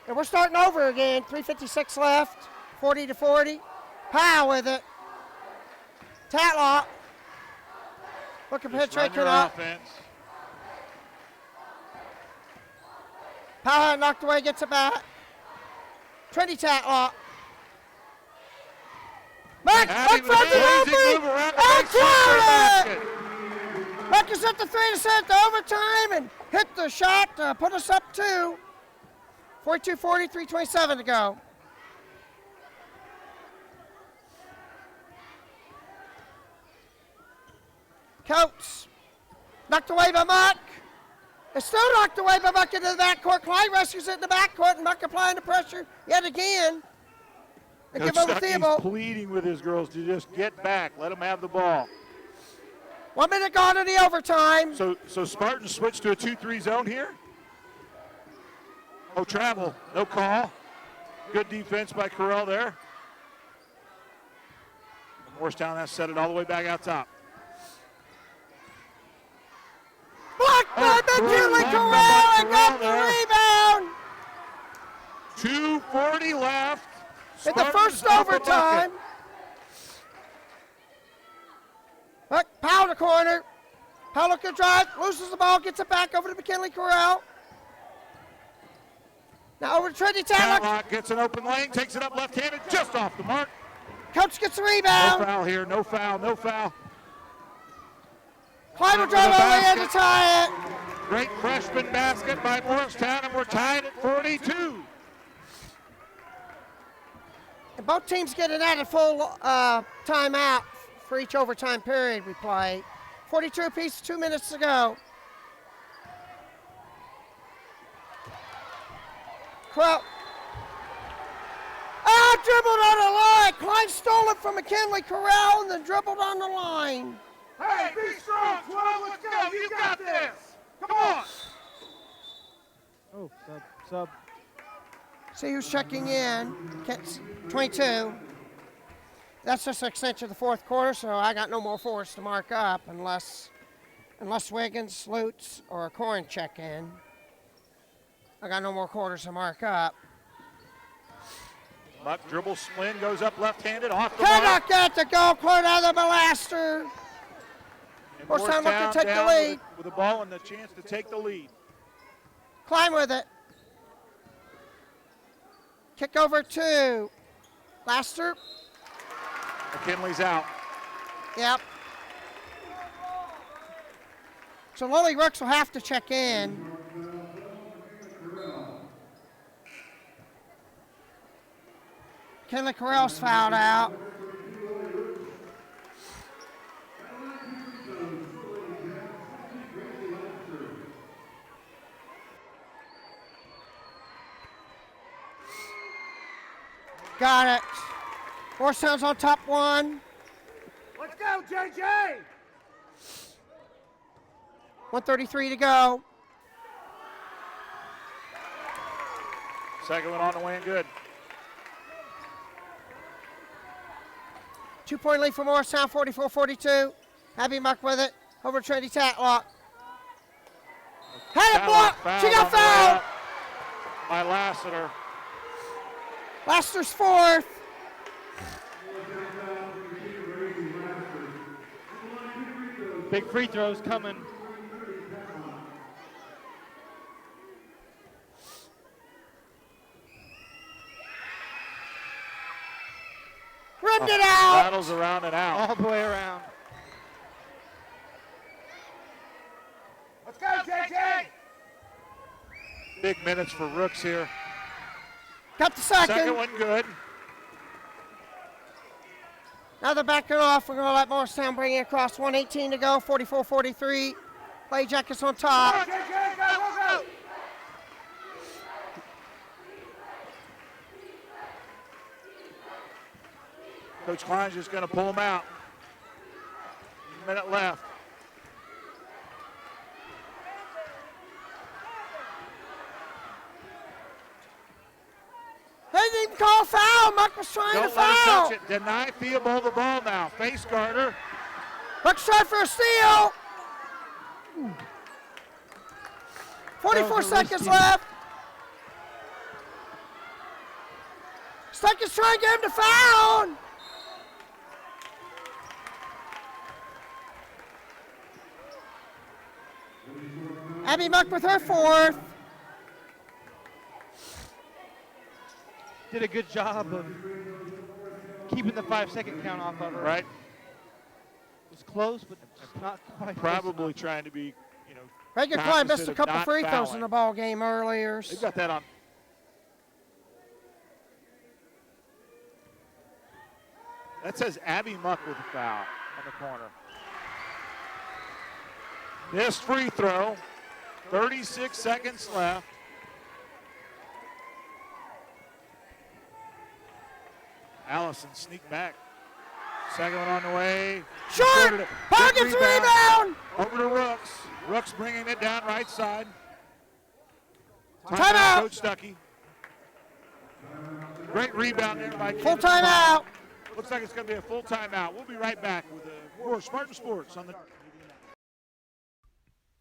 And we're starting over again. 3:56 left. 40 to 40. Powell with it. Tatlock. Looking to Just run penetrate your it up. offense. Powell had it knocked away, gets it back. Trinity Tatlock. Mack Abby with front a to blazing Humphrey. move around the And basket. count it! Mack is at the 3 to set the overtime and hit the shot to put us up 2. 42-40, 3:27 to go. Coates knocked away by Muck. It's still knocked away by Muck into the backcourt. Clyde rescues it in the backcourt, and Muck applying the pressure yet again. They Coach give over Stuckey's Theobald. pleading with his girls to just get back. Let them have the ball. 1 minute gone in the overtime. So Spartans switch to a 2-3 zone here. Oh, travel. No call. Good defense by Carell there. Morristown has set it all the way back out top. Blocked by McKinley Corral and got the rebound. 2:40 left. At the Spartans first up a overtime. bucket. Look, Powell to corner. Powell looking to drive, loses the ball, gets it back over to McKinley Corral. Now over to Trinity Tatlock. Tatlock gets an open lane, takes it up left-handed, just off the mark. Coach gets the No rebound. foul here, no foul, no foul. Clyde will Over drive the all the way in to basket. tie it. Great freshman basket by Morristown, and we're tied at 42. And both teams get an added full timeout for each overtime period we play. 42 apiece, 2 minutes to go. Corral got dribbled on the line. Klein stole it from McKinley Corral and then dribbled on the line. Hey, be strong, 12, let's go. You got this. Come on. Oh, sub. See who's checking in. 22. That's just an extension of the fourth quarter, so I got no more forwards to mark up unless Wiggins, Lutz, or Corin check in. I got no more quarters to mark up. Muck dribble, Flynn goes up left-handed, off the mark. Cannot get to go, cleared out of the blaster. And Morristown looking to take the down lead. with the ball and the chance to take the lead. Climb with it. Kick over to Laster. McKinley's out. Yep. So Lily Rooks will have to check in. Kinley Correll's fouled out. Got it. Morristown's on top one. Let's go, JJ. 1:33 to go. Second one on the way and good. 2-point lead for Morristown, 44-42. Abby Muck with it. Over to Trinity Tatlock. Had it blocked. She got fouled. By Lassiter. Laster's fourth. Big free throws coming. Rimmed it out. Rattles around and out. All the way around. Let's go, JJ. Big minutes for Rooks here. Got the second. Second one good. Now they're backing off. We're going to let Morristown bring it across. 1:18 to go, 44-43. Play Jackets on Come top. on, JJ, go. Coach Klein's just going to pull him out. Minute left. They didn't even call a foul. Muck was trying to Don't let him foul. touch it. Deny Theobald the ball now. Face guarder. Muck's trying for a steal. 44 seconds left. Stuckey's trying to get him to foul. Abby Muck with her fourth. Did a good job of keeping the 5-second count off of her. Right. It was close, but not quite. Probably trying to be, Reagan Klein cognizant missed a of couple not free throws fouling. in the ball game earlier. They've got that on. That says Abby Muck with a foul on the corner. Missed free throw. 36 seconds left. Allison sneak back. Second one on the way. Short. Good Hawkins rebound. Over to Rooks. Rooks bringing it down right side. Timeout. Coach Stuckey. Great rebound there by Full Kevin timeout. Looks like it's going to be a full timeout. We'll be right back with more Spartan Sports on the.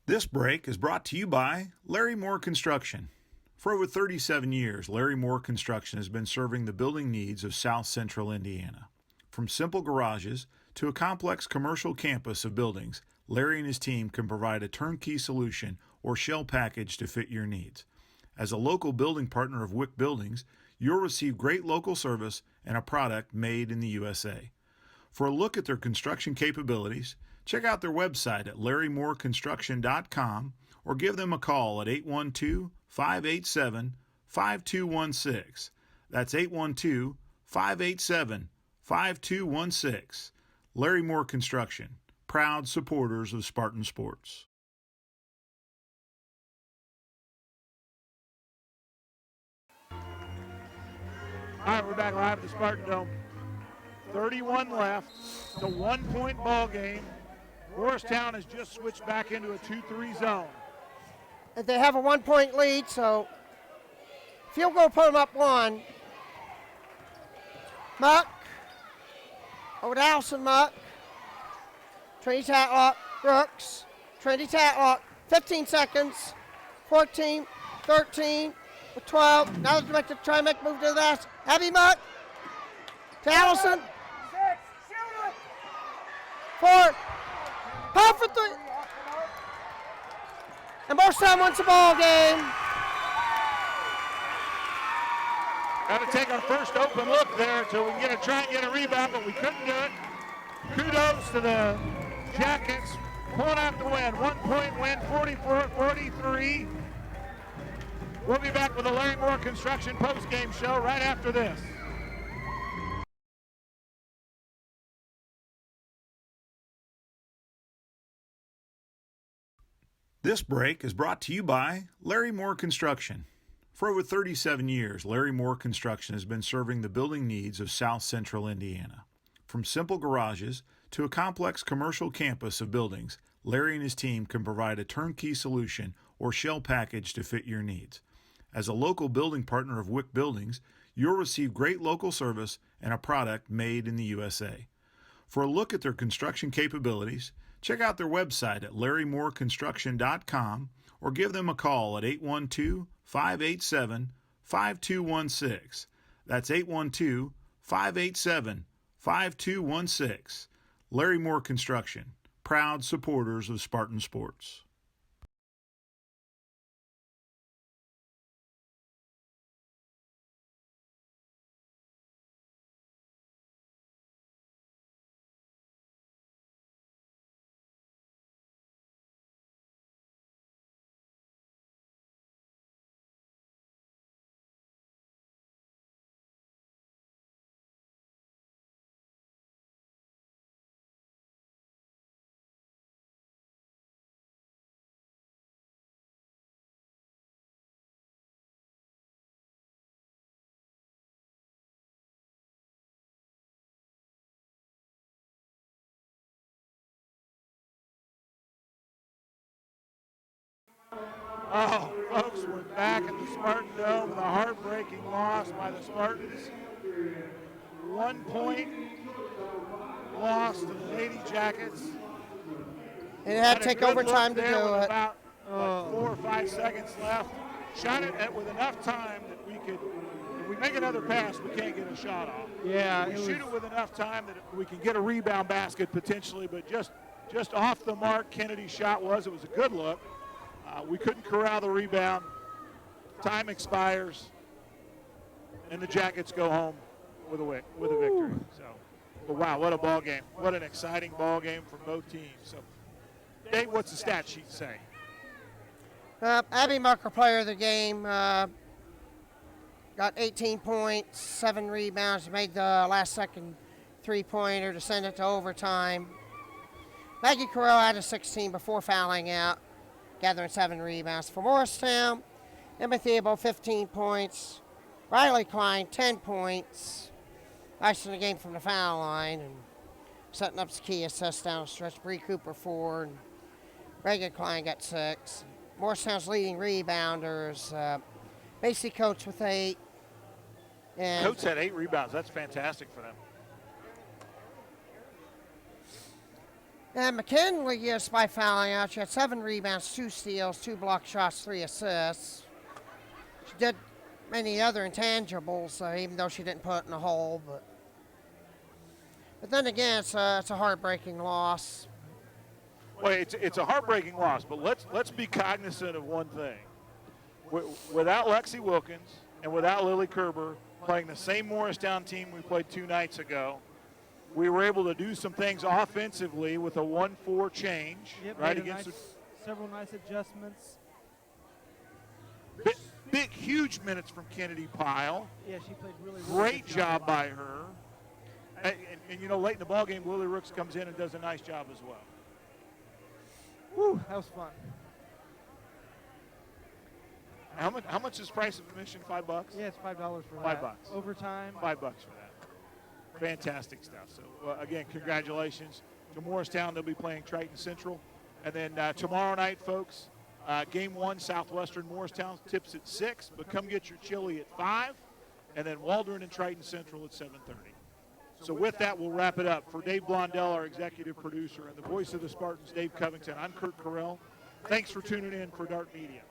This break is brought to you by Larry Moore Construction. For over 37 years, Larry Moore Construction has been serving the building needs of South Central Indiana. From simple garages to a complex commercial campus of buildings, Larry and his team can provide a turnkey solution or shell package to fit your needs. As a local building partner of Wick Buildings, you'll receive great local service and a product made in the USA. For a look at their construction capabilities, check out their website at larrymoreconstruction.com or give them a call at 812-587-5216. That's 812-587-5216. Larry Moore Construction, proud supporters of Spartan Sports. All right, we're back live at the Spartan Dome. 31 left. It's a 1-point ball game. Morristown has just switched back into a 2-3 zone. They have a 1-point lead, so field goal put them up 1. Muck. Over to Allison Muck. Trinity Tatlock. Brooks. Trinity Tatlock. 15 seconds. 14, 13, 12. Now they're try to make a move to the basket. Abby Muck. To Allison. 4. Pop for 3. And Morristown wins the ball game. Got to take our first open look there until we can try and get a rebound, but we couldn't do it. Kudos to the Jackets pulling out the win. 1-point win, 44-43. We'll be back with the Larry Moore Construction post-game show right after this. This break is brought to you by Larry Moore Construction. For over 37 years, Larry Moore Construction has been serving the building needs of South Central Indiana. From simple garages to a complex commercial campus of buildings, Larry and his team can provide a turnkey solution or shell package to fit your needs. As a local building partner of Wick Buildings, you'll receive great local service and a product made in the USA. For a look at their construction capabilities, check out their website at larrymoreconstruction.com or give them a call at 812-587-5216. That's 812-587-5216. Larry Moore Construction, proud supporters of Spartan Sports. Oh, folks, we're back at the Spartan Dome with a heartbreaking loss by the Spartans. 1-point loss to the Lady Jackets. And it had to take overtime to do it. About 4 or 5 seconds left. Shot it with enough time that we could, if we make another pass, we can't get a shot off. Yeah, we shoot it with enough time that we can get a rebound basket potentially, but just off the mark, Kennedy's shot was. It was a good look. We couldn't corral the rebound. Time expires, and the Jackets go home with a victory. So, but wow, what a ball game! What an exciting ball game for both teams. So, Dave, what's the stat sheet say? Abby Mucker, player of the game, got 18 points, 7 rebounds, made the last-second three-pointer to send it to overtime. Maggie Carrell had a 16 before fouling out, gathering 7 rebounds. For Morristown, Emma Theobald, 15 points. Riley Klein, 10 points. Icing the game from the foul line and setting up some key assists down the stretch. Bree Cooper, 4, and Reagan Klein got 6. Morristown's leading rebounders, Macy Coates with 8. And Coates had 8 rebounds. That's fantastic for them. And McKinley, despite fouling out, she had 7 rebounds, 2 steals, 2 block shots, 3 assists. She did many other intangibles, even though she didn't put it in the hole. But then again, it's a heartbreaking loss. Well, it's a heartbreaking loss, but let's be cognizant of one thing. Without Lexi Wilkins and without Lily Kerber playing the same Morristown team we played 2 nights ago, we were able to do some things offensively with a 1-4 change, right? Against several nice adjustments. Big, huge minutes from Kennedy Pyle. Yeah, she played really Great job by her. And you know, late in the ball game, Lily Rooks comes in and does a nice job as well. Whew, that was fun. How much is price of admission? $5? Yeah, it's $5 for $5. that. Overtime. $5 for that. Fantastic stuff. So, again, congratulations to Morristown. They'll be playing Triton Central. And then tomorrow night, folks, Game 1, Southwestern Morristown tips at 6, but come get your chili at 5. And then Waldron and Triton Central at 7:30. So with that, we'll wrap it up. For Dave Blondell, our executive producer, and the voice of the Spartans, Dave Covington, I'm Kurt Carell. Thanks for tuning in for Dart Media.